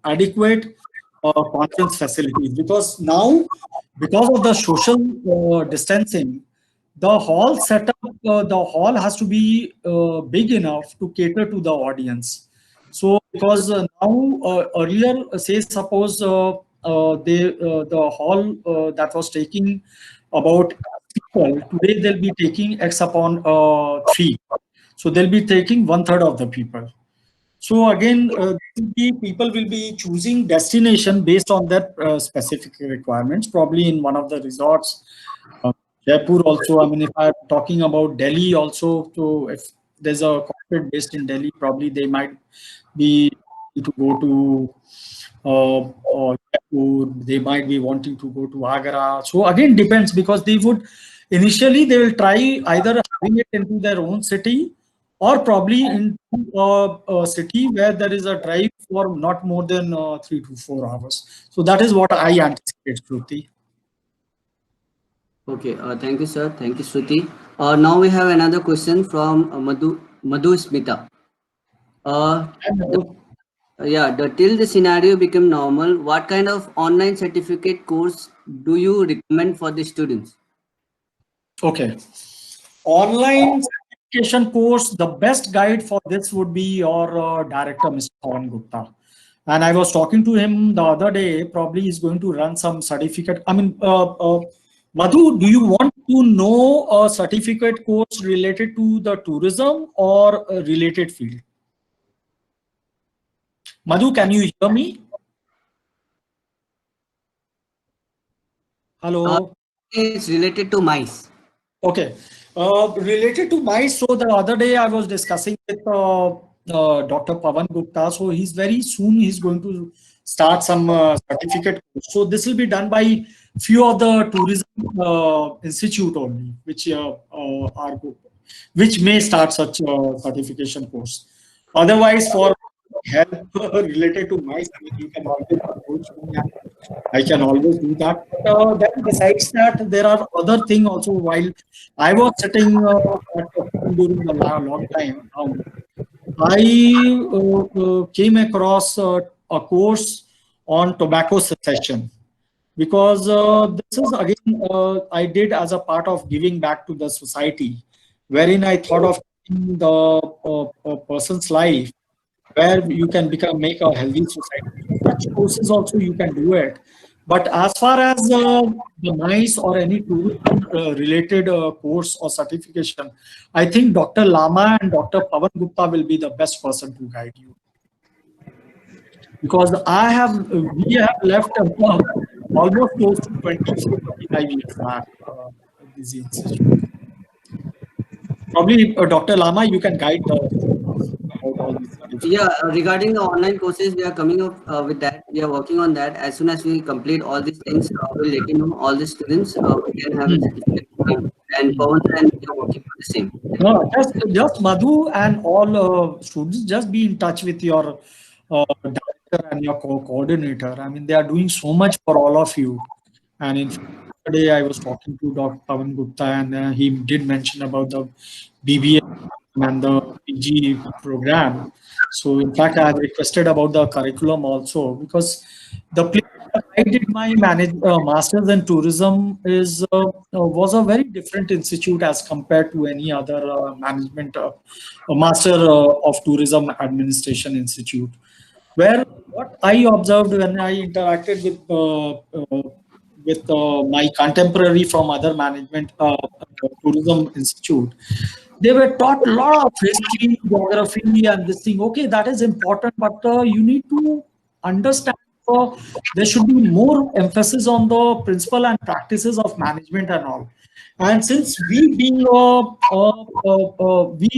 Speaker 2: adequate conference facilities. Because now, because of the social distancing, the hall setup, the hall has to be big enough to cater to the audience. So because now, earlier, say suppose the hall that was taking about people, today they'll be taking X upon 3. So they'll be taking 1/3 of the people. So again, people will be choosing destination based on their specific requirements. Probably in one of the resorts, uh, Jaipur also. I mean, if I'm talking about Delhi also, so if there's a corporate based in Delhi, probably they might be to go to Jaipur. They might be wanting to go to Agra. So again, depends, because they would initially they will try either having it into their own city, or probably into a city where there is a drive for not more than 3 to 4 hours. So that is what I anticipate, Shruti.
Speaker 1: Okay, thank you, sir. Thank you, Shruti. Now we have another question from Madhu Smita. Uh,
Speaker 2: And,
Speaker 1: the, yeah, till the scenario become normal, what kind of online certificate course do you recommend for the students?
Speaker 2: okay. Online certification course, the best guide for this would be your director, Mr. Pawan Gupta. And I was talking to him the other day. Probably he's going to run some certificate. I mean, Madhu, do you want to know a certificate course related to the tourism or a related field? Madhu, can you hear me?
Speaker 1: Uh,
Speaker 2: Hello.
Speaker 1: it's related to mice.
Speaker 2: Okay. Related to mice, so the other day I was discussing with Dr. Pawan Gupta. So he's going to start some certificate course. So this will be done by few of the tourism institute only, which may start such a certification course. Otherwise, for help related to mice, I mean, you can always approach me. I can always do that. Then besides that, there are other things also. While I was sitting at home during the long time, I came across a course on tobacco cessation, because this is again I did as a part of giving back to the society, wherein I thought of taking the person's life, where you can make a healthy society. Such courses also you can do it. But as far as the MICE or any tourism related course or certification, I think Dr. Lama and Dr. Pawan Gupta will be the best person to guide you, because we have left almost close to 25 years back. This institute. Probably Dr. Lama, you can guide the about all these certificates.
Speaker 1: Yeah, regarding the online courses, we are coming up with that. We are working on that. As soon as we complete all these things, we'll let you know all the students. We can have a certificate program. And Pawan and we are working on the same.
Speaker 2: No, just Madhu and all students, just be in touch with your director and your coordinator. I mean, they are doing so much for all of you. And in fact, today I was talking to Dr. Pawan Gupta, and he did mention about the BBA and the PG program. So in fact, I have requested about the curriculum also, because the place that I did my masters in tourism was a very different institute as compared to any other management master of tourism administration institute. Where what I observed when I interacted with my contemporary from other management tourism institute, they were taught a lot of history, geography, and this thing. Okay, that is important, but you need to understand. There should be more emphasis on the principle and practices of management and all. And since we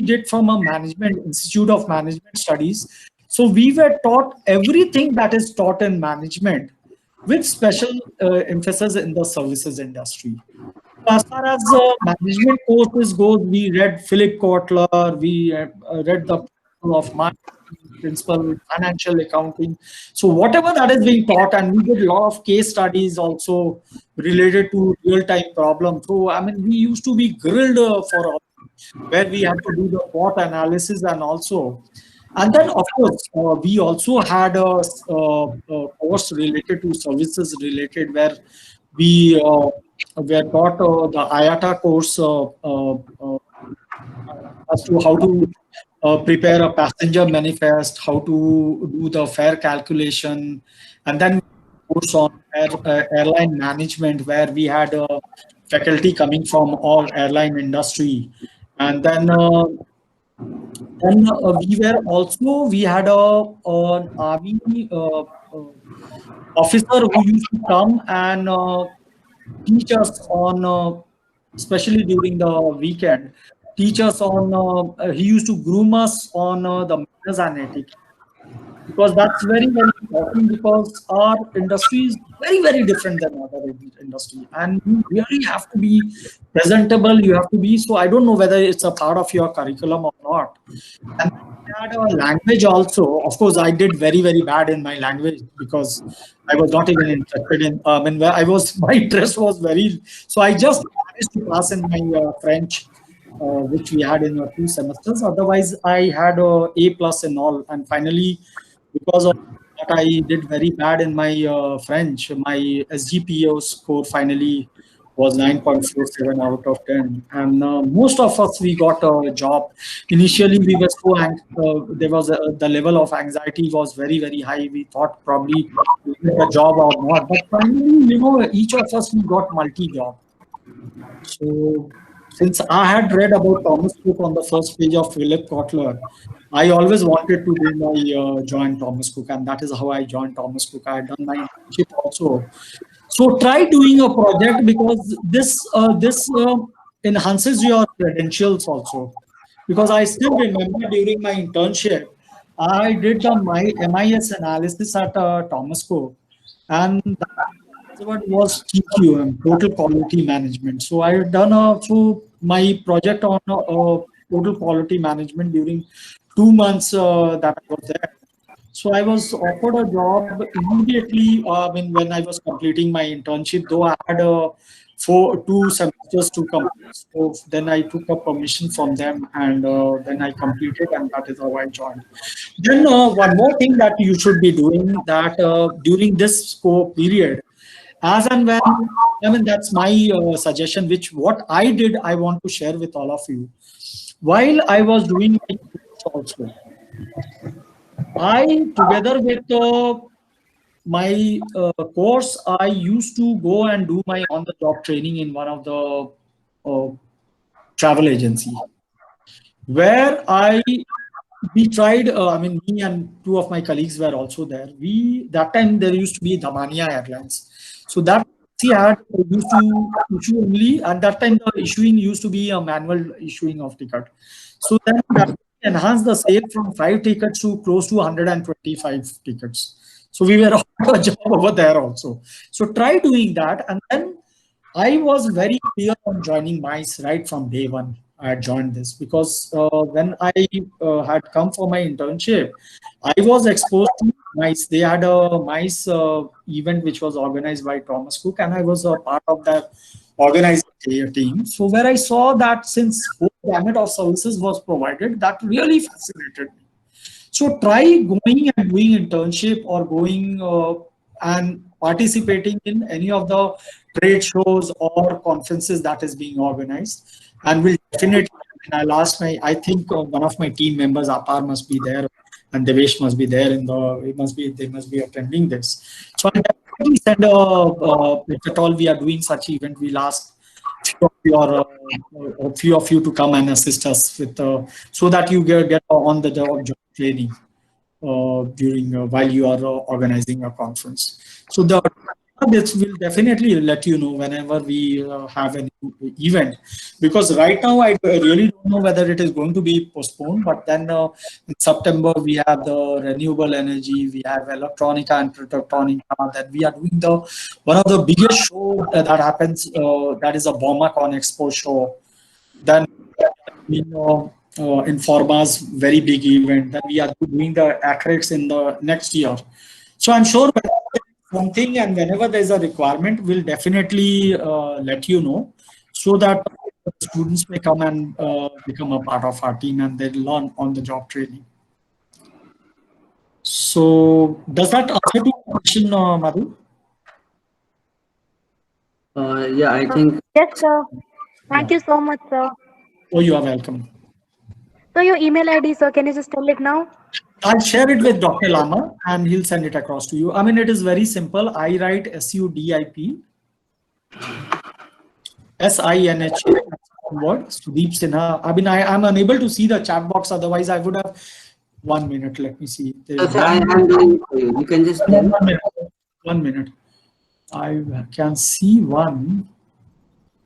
Speaker 2: did from a management institute of management studies, so we were taught everything that is taught in management, with special emphasis in the services industry. As far as management courses goes, we read Philip Kotler, we read the Principle of Marketing, Principle Financial Accounting. So whatever that is being taught, and we did a lot of case studies also related to real-time problems. So I mean, we used to be grilled where we had to do the SWOT analysis, and then of course we also had a course related to services related, where we are taught the IATA course as to how to prepare a passenger manifest, how to do the fare calculation, and then course on airline management, where we had faculty coming from all airline industry, and then Then we had an army officer who used to come and teach us on, especially during the weekend, teach us on, he used to groom us on the manners and etiquette, because that's very, very important, because our industry is very, very different than other industry, and you really have to be presentable, you have to be, so I don't know whether it's a part of your curriculum or not. And we had a language also. Of course, I did very, very bad in my language, because I was not even interested in. Where I was, my interest was very. So I just managed to pass in my French, which we had in 2 semesters. Otherwise, I had a A plus in all. And finally, because of that, I did very bad in my French. My SGPO score finally was 9.47 out of 10. And most of us, we got a job. Initially, we were there was the level of anxiety was very, very high. We thought probably we get a job or not. But finally, each of us, we got multi-job. So, since I had read about Thomas Cook on the first page of Philip Kotler, I always wanted to do my join Thomas Cook, and that is how I joined Thomas Cook. I had done my internship also. So try doing a project, because this enhances your credentials also. Because I still remember during my internship, I did the my MIS analysis at Thomas Cook, and what was TQM, Total Quality Management. So I had done my project on total quality management during 2 months that I was there. So I was offered a job immediately. When I was completing my internship, though I had 2 semesters to complete. So then I took a permission from them, and then I completed, and that is how I joined. Then one more thing that you should be doing, that during this scope period, as and when, that's my suggestion, which what I did, I want to share with all of you. While I was doing my course also, I, together with my course, I used to go and do my on-the-job training in one of the travel agency, where we tried. Me and 2 of my colleagues were also there. That time there used to be Damania Airlines, so that she had used to issue only. At that time, the issuing used to be a manual issuing of ticket. So then that enhanced the sale from 5 tickets to close to 125 tickets. So we were on a job over there also. So try doing that. And then I was very clear on joining MICE right from day one. I had joined this because when I had come for my internship, I was exposed to MICE. They had a MICE event which was organized by Thomas Cook, and I was a part of that organizing team. So where I saw that since whole gamut of services was provided, that really fascinated me. So try going and doing internship, or going and participating in any of the trade shows or conferences that is being organized, and will definitely. And I'll ask I think one of my team members, Apar, must be there, and Devesh must be there they must be attending this. So I'll definitely send if at all we are doing such event, we'll ask a few of you to come and assist us with, so that you get on the job training during while you are organizing a conference. So this will definitely let you know whenever we have an event, because right now I really don't know whether it is going to be postponed. But then in September we have the renewable energy, we have electronica and protectronica. That we are doing the one of the biggest show that happens. That is a BOMACon Expo show. Then in Forma's very big event, that we are doing the ACREX in the next year. So I'm sure something, and whenever there's a requirement, we'll definitely let you know, so that students may come and become a part of our team, and they learn on the job training. So does that answer to your question, Madhu?
Speaker 1: Yeah, I think.
Speaker 3: Yes, sir. Thank you so much, sir.
Speaker 2: Oh, you are welcome.
Speaker 3: So your email ID, sir, can you just tell it now?
Speaker 2: I'll share it with Dr. Lama, and he'll send it across to you. It is very simple. I write SUDIP SINHA one word. Sudeep Sinha. I mean, I'm unable to see the chat box. Otherwise, I would have. 1 minute. Let me see. There is
Speaker 1: Sir, I am doing it for you. You can just tell.
Speaker 2: 1 minute. 1 minute. I can see one.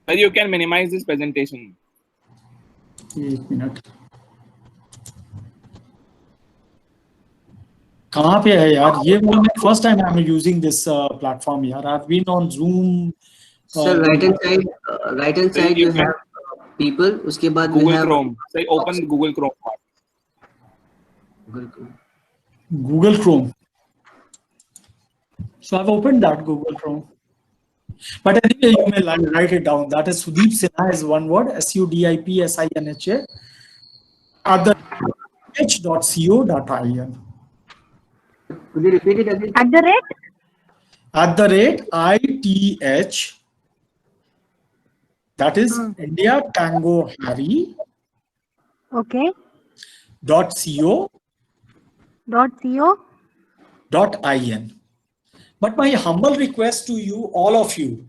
Speaker 4: Sir, you can minimize this presentation.
Speaker 2: 1 minute. कहाँ पे है यार ये first time I'm using this platform यार. I've been on Zoom.
Speaker 1: Sir, right hand side you have people. उसके बाद we
Speaker 4: Google
Speaker 1: have
Speaker 4: Chrome. Say open Google Chrome.
Speaker 2: Google Chrome. So I've opened that Google Chrome. But anyway, you may write it down. That is Sudeep Sinha is one word. SUDIPSINHA @h.co.in.
Speaker 1: Could you repeat it again?
Speaker 3: At the rate?
Speaker 2: @ITH. That is India Tango Harry.
Speaker 3: Okay.
Speaker 2: .co.in. But my humble request to you, all of you,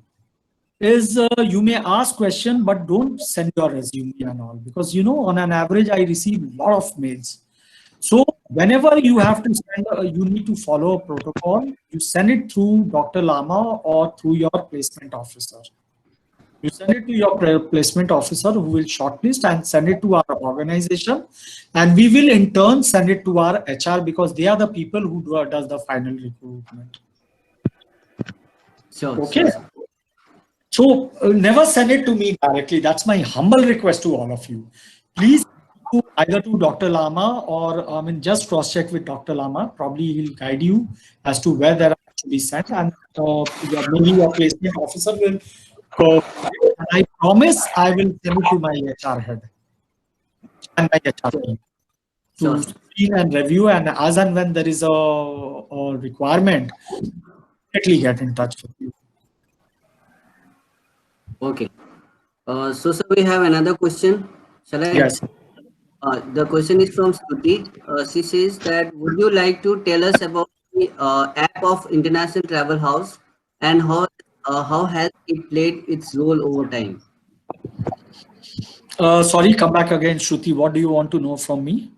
Speaker 2: is you may ask question, but don't send your resume and all, because on an average I receive a lot of mails. So whenever you have to send, you need to follow a protocol. You send it through Dr. Lama or through your placement officer. You send it to your placement officer who will shortlist and send it to our organization, and we will in turn send it to our HR because they are the people who does the final recruitment.
Speaker 1: Sure.
Speaker 2: Okay. So never send it to me directly. That's my humble request to all of you. Please either to Dr. Lama or just cross check with Dr. Lama. Probably he'll guide you as to where they are to be sent, and maybe your placement officer will. And I promise I will send it to my HR head and my HR team to screen and review, and as and when there is a requirement, definitely get in touch with you.
Speaker 1: Okay. So sir, we have another question. Shall I?
Speaker 2: Yes.
Speaker 1: The question is from Stuti. She says that would you like to tell us about the app of International Travel House and how has it played its role over time?
Speaker 2: Sorry, come back again, Shruti. What do you want to know from me?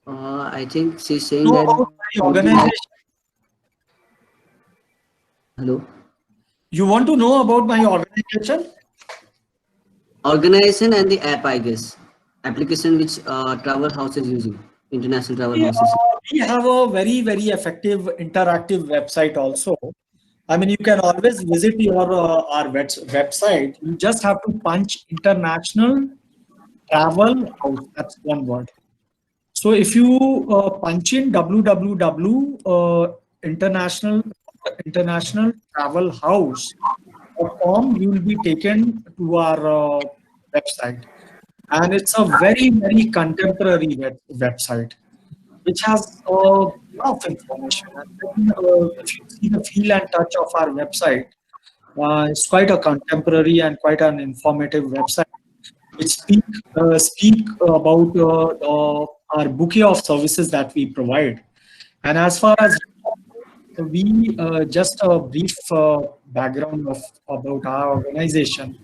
Speaker 1: I think she's saying
Speaker 2: No,
Speaker 1: that.
Speaker 2: about my organization.
Speaker 1: Hello.
Speaker 2: You want to know about my organization?
Speaker 1: Organization and the app, I guess. Application which Travel House is using. International Travel House.
Speaker 2: We have a very, very effective interactive website also. I mean, you can always visit our website. You just have to punch International Travel House. That's one word. So if you punch in www.internationaltravelhouse.com, you will be taken to our website. And it's a very, very contemporary website, which has a lot of information. And then, if you see the feel and touch of our website, it's quite a contemporary and quite an informative website, which speak about our bouquet of services that we provide. And as far as we just a brief background about our organization,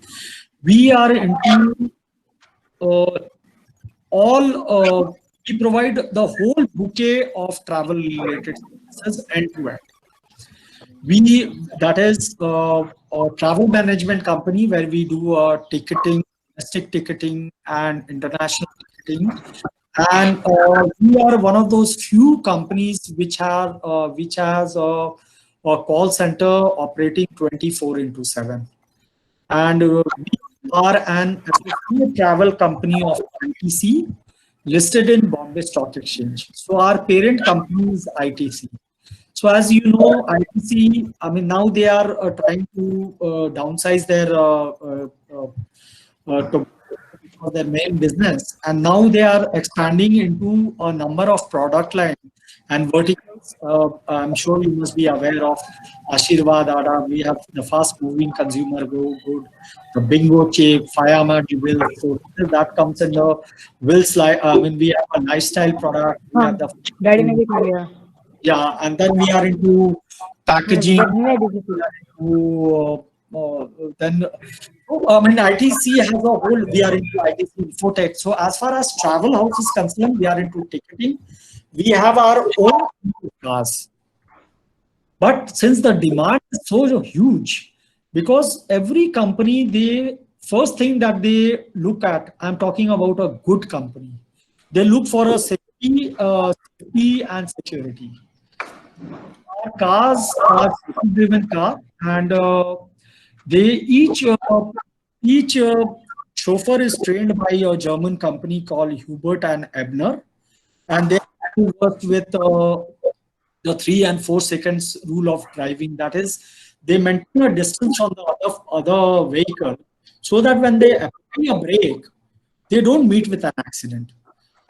Speaker 2: we are into we provide the whole bouquet of travel related services end to end. That is a travel management company where we do ticketing, domestic ticketing and international ticketing. And we are one of those few companies which has a call center operating 24/7. And we are an associate travel company of ITC listed in Bombay Stock Exchange. So our parent company is ITC. So as you know, ITC, I mean, now they are trying to downsize their main business, and now they are expanding into a number of product lines and verticals. I'm sure you must be aware of Ashirvad Ada. We have the fast-moving consumer good, the Bingo Chip, Fireman Will. So that comes in the Will's life. I mean, we have a lifestyle product. We have the and then we are into packaging. Then So, I mean, ITC has a whole, we are into ITC Infotech. So as far as travel house is concerned, we are into ticketing. We have our own cars. But since the demand is so huge, because every company, they first thing that they look at, I'm talking about a good company. They look for a safety and security. Our cars are safety-driven car, and they each chauffeur is trained by a German company called Hubert and Ebner, and they work with the 3 and 4 seconds rule of driving. That is, they maintain a distance from the other vehicle, so that when they apply a brake, they don't meet with an accident.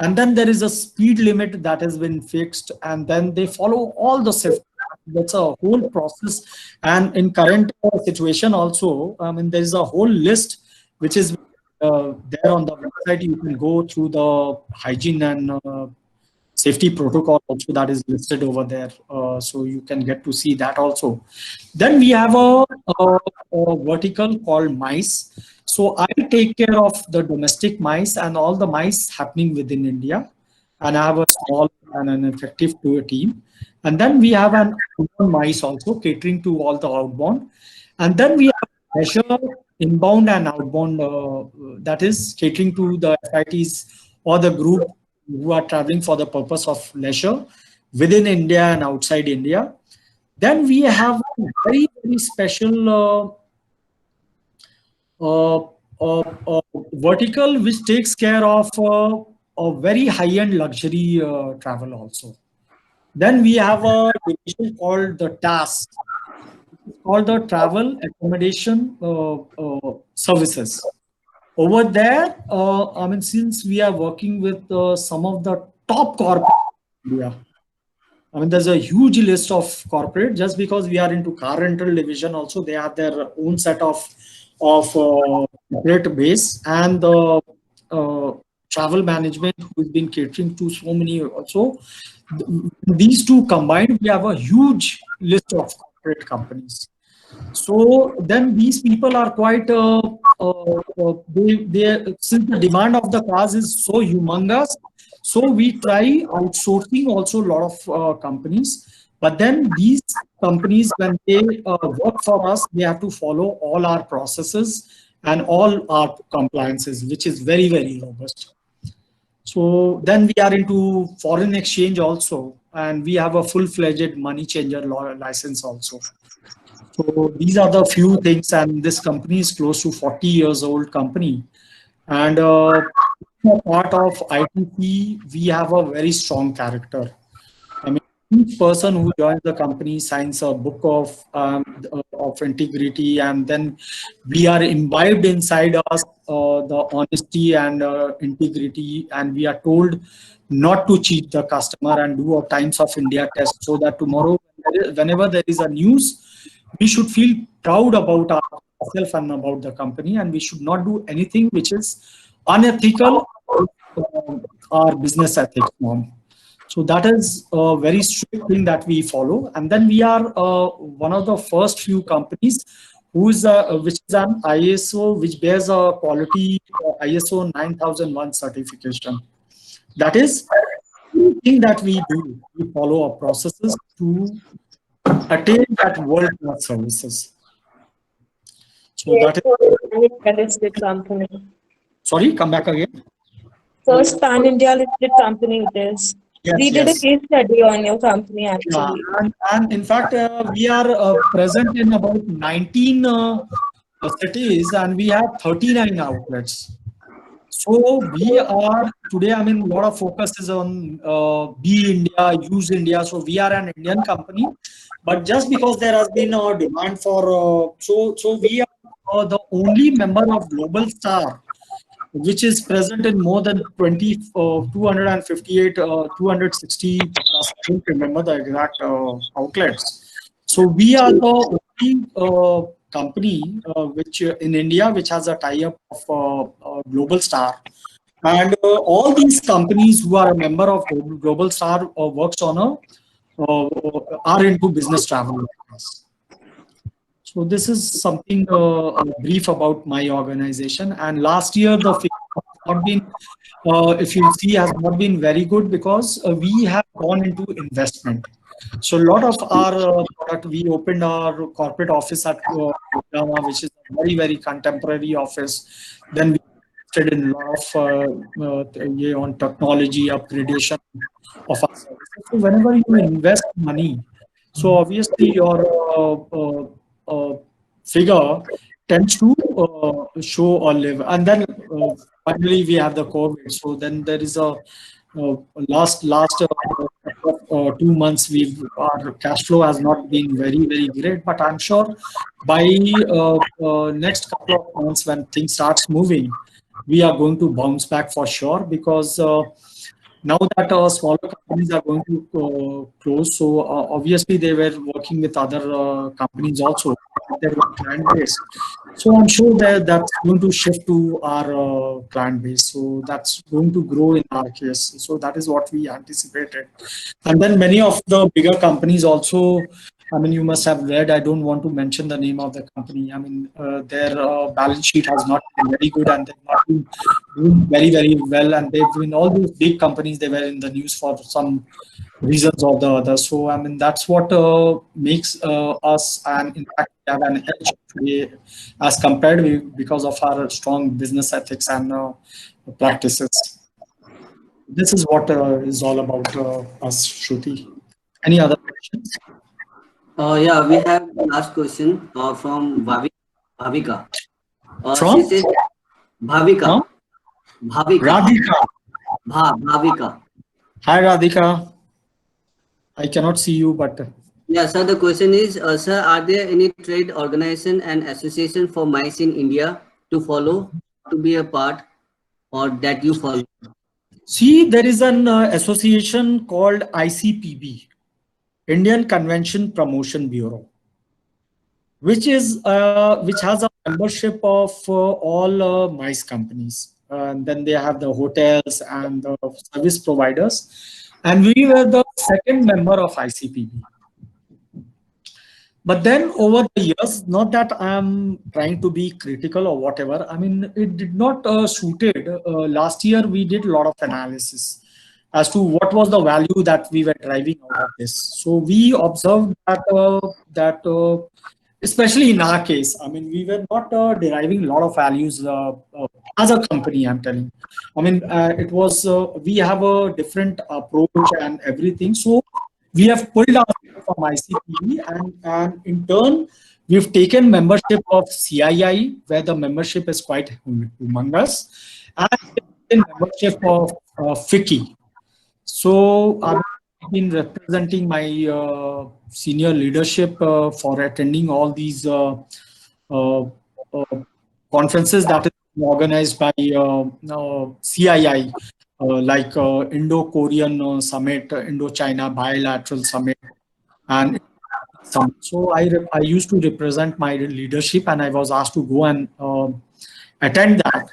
Speaker 2: And then there is a speed limit that has been fixed, and then they follow all the safety. That's a whole process. And in current situation also, I mean, there is a whole list which is there on the website. You can go through the hygiene and safety protocol also that is listed over there. So you can get to see that also. Then we have a vertical called mice. So I take care of the domestic mice and all the mice happening within India. And I have a small and an effective team. And then we have an outbound mice also catering to all the outbound. And then we have leisure, inbound and outbound, that is catering to the FITs or the group who are traveling for the purpose of leisure within India and outside India. Then we have a very, very special vertical which takes care of a very high-end luxury travel also. Then we have a division called the TAS, called the Travel Accommodation Services. Over there, I mean, since we are working with some of the top corporates in India, I mean, there's a huge list of corporate. Just because we are into car rental division, also they have their own set of corporate base, and the travel management who's been catering to so many also. These two combined, we have a huge list of corporate companies. So then these people are quite, since the demand of the cars is so humongous, so we try outsourcing also a lot of companies. But then these companies, when they work for us, they have to follow all our processes and all our compliances, which is very, very robust. So then we are into foreign exchange also, and we have a full-fledged money changer license also. So these are the few things, and this company is close to 40 years old company. And part of ITC, we have a very strong character. I mean, each person who joins the company signs a book of integrity, and then we are imbibed inside us the honesty and integrity, and we are told not to cheat the customer and do a Times of India test, so that tomorrow, whenever there is a news, we should feel proud about ourselves and about the company, and we should not do anything which is unethical, our business ethics norm. So that is a very strict thing that we follow. And then we are one of the first few companies which is an ISO, which bears a quality ISO 9001 certification. That is everything that we do. We follow our processes to attain that world-class services. So that is
Speaker 5: listed company.
Speaker 2: Sorry, come back again.
Speaker 5: First pan-India listed company it is.
Speaker 2: Yes,
Speaker 5: We did a case study on your company actually.
Speaker 2: Yeah, and in fact, we are present in about 19 cities, and we have 39 outlets. So we are today, I mean, a lot of focus is on Be India, Use India. So we are an Indian company, but just because there has been a demand for, so we are the only member of Global Star, which is present in more than 258, 260 plus, I don't remember the exact outlets. So we are the only company which in India which has a tie-up of Global Star. And all these companies who are a member of Global Star works on are into business travel. So this is something brief about my organization. And last year the figure has not been, if you see, has not been very good because we have gone into investment. So a lot of our product, we opened our corporate office at Gurgaon, which is a very contemporary office. Then we invested in a lot of on technology upgradation of our services. So whenever you invest money, so obviously your figure tends to show or live. And then finally we have the COVID. So then there is a last 2 months our cash flow has not been very great, but I'm sure by next couple of months when things starts moving, we are going to bounce back for sure, because now that smaller companies are going to close, so obviously they were working with other companies also, their client base. So I'm sure that that's going to shift to our client base. So that's going to grow in our case. So that is what we anticipated. And then many of the bigger companies also, I mean, you must have read, I don't want to mention the name of the company. I mean, their balance sheet has not been very good and they've not been doing very well. And they've been, all these big companies, they were in the news for some reasons or the other. So, I mean, that's what makes us, and in fact, we have an edge today as compared with, because of our strong business ethics and practices. This is what is all about us, Shruti. Any other questions?
Speaker 1: Yeah, we have the last question from Bhavika.
Speaker 2: From?
Speaker 1: She says, Bhavika.
Speaker 2: Huh? Radhika.
Speaker 1: Bhavika.
Speaker 2: Hi, Radhika. I cannot see you, but
Speaker 1: Yeah, sir, the question is, sir, are there any trade organization and association for mice in India to follow, to be a part, or that you follow?
Speaker 2: see, there is an association called ICPB, Indian Convention Promotion Bureau, which has a membership of all mice companies. And then they have the hotels and the service providers. And we were the second member of ICPB. But then over the years, not that I'm trying to be critical or whatever, I mean, it did not suited. Last year, we did a lot of analysis as to what was the value that we were driving out of this. So we observed that especially in our case, I mean, we were not deriving a lot of values as a company, I'm telling. I mean, it was, we have a different approach and everything. So we have pulled out from ICPB, and in turn, we've taken membership of CII, where the membership is quite humongous, and membership of FICCI. So I've been representing my senior leadership for attending all these conferences that is organized by CII, like Indo-Korean Summit, Indo-China Bilateral Summit, and so I used to represent my leadership, and I was asked to go and attend that.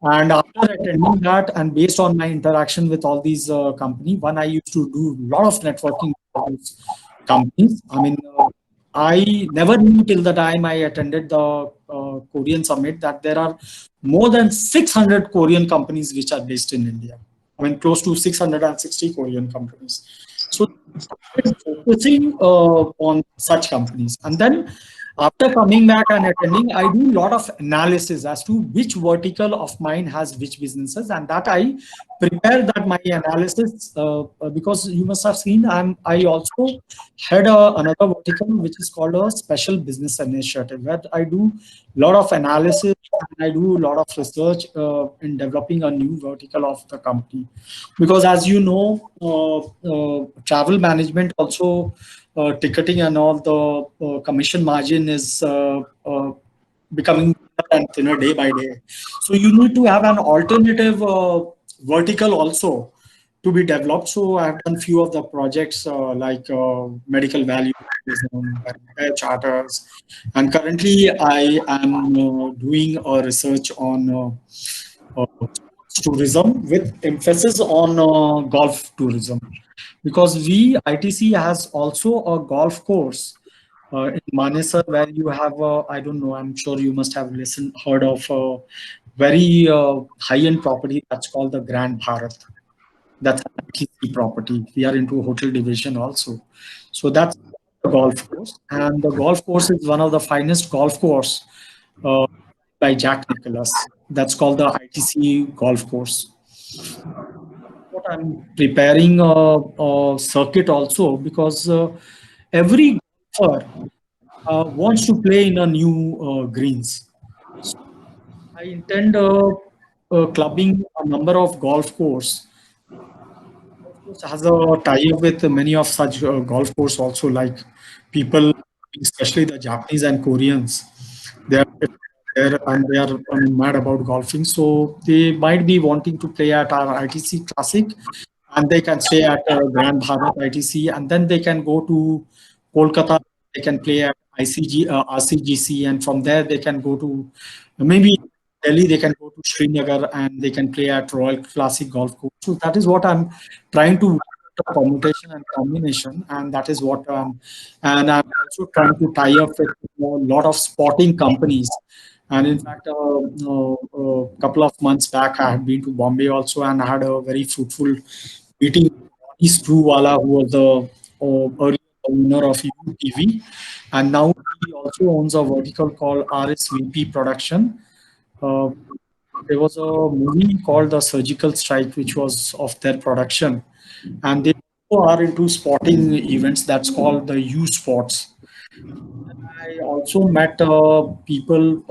Speaker 2: And after attending that, and based on my interaction with all these companies, I used to do a lot of networking with these companies. I mean, I never knew till the time I attended the Korean Summit that there are more than 600 Korean companies which are based in India. I mean, close to 660 Korean companies. So focusing on such companies. And then after coming back and attending, I do a lot of analysis as to which vertical of mine has which businesses, and that I prepare that my analysis because you must have seen I also had another vertical which is called a special business initiative, where I do a lot of analysis and I do a lot of research in developing a new vertical of the company. Because as you know, travel management also, ticketing and all, the commission margin is becoming thinner and thinner day by day. So you need to have an alternative vertical also to be developed. So I have done few of the projects like medical value air charters, and currently I am doing a research on tourism with emphasis on golf tourism, because ITC has also a golf course in Manesar, where you have, I don't know, I'm sure you must have heard of a very high-end property that's called the Grand Bharat. That's an ITC property. We are into hotel division also. So that's the golf course. And the golf course is one of the finest golf course uh, by Jack Nicklaus. That's called the ITC golf course. What I'm preparing a circuit also because every golfer wants to play in a new greens. So I intend clubbing a number of golf course. Golf course has a tie-up with many of such golf course also, like people, especially the Japanese and Koreans. They are there and they are mad about golfing. So they might be wanting to play at our ITC Classic, and they can stay at Grand Bharat ITC, and then they can go to Kolkata. They can play at RCGC, and from there they can go to maybe Delhi. They can go to Srinagar, and they can play at Royal Classic Golf Course. So that is what I'm trying to permutation and combination, and that is what and I'm also trying to tie up with a lot of sporting companies. And in fact, a couple of months back, I had been to Bombay also, and I had a very fruitful meeting with Ronnie Screwwala, who was the earlier owner of UTV, and now he also owns a vertical called RSVP Production. Uh, there was a movie called The Surgical Strike, which was of their production, and they also are into sporting events. That's called the U Sports. I also met people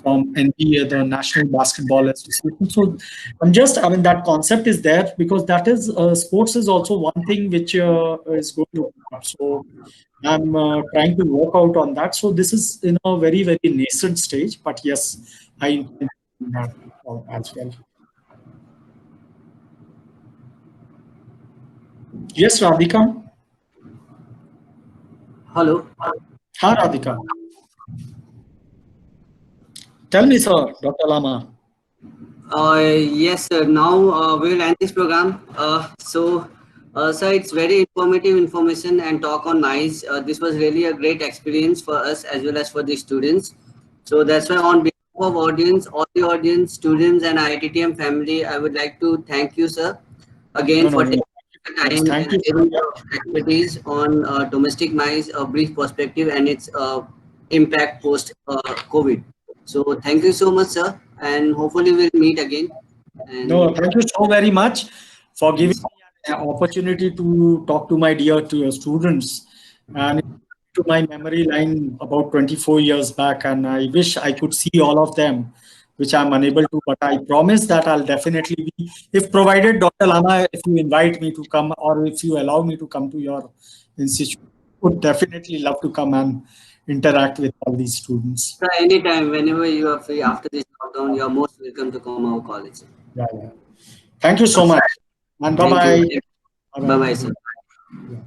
Speaker 2: from NBA, the National Basketball Association. So I mean, that concept is there because that is sports is also one thing which is going to come up. So I'm trying to work out on that. So this is in a very, very nascent stage, but yes, I intend to do that as well. Yes, Radhika.
Speaker 1: Hello.
Speaker 2: Hi, Radhika. Tell me, sir, Dr. Lama.
Speaker 1: Yes, sir. Now we'll end this program. Sir, it's very informative information and talk on nice. This was really a great experience for us as well as for the students. So that's why on behalf of audience, all the audience, students and IITTM family, I would like to thank you, sir, again
Speaker 2: No, no,
Speaker 1: for
Speaker 2: no.
Speaker 1: taking the time
Speaker 2: Thank
Speaker 1: and
Speaker 2: you so
Speaker 1: sharing
Speaker 2: much.
Speaker 1: your expertise on domestic mice, a brief perspective and its impact post COVID. So thank you so much, sir, and hopefully we'll meet again.
Speaker 2: No,
Speaker 1: And
Speaker 2: thank you so very much for giving
Speaker 1: yes,
Speaker 2: me an opportunity to talk to my dear to your students and to my memory line about 24 years back. And I wish I could see all of them, which I'm unable to, but I promise that I'll definitely be, if provided, Dr. Lama, if you invite me to come or if you allow me to come to your institute, would definitely love to come and interact with all these students.
Speaker 1: sir, anytime, whenever you are free after this lockdown, you are most welcome to come our college.
Speaker 2: Yeah, yeah. Thank you so much. And
Speaker 1: Thank
Speaker 2: bye-bye.
Speaker 1: you. Bye bye, sir.
Speaker 2: Yeah.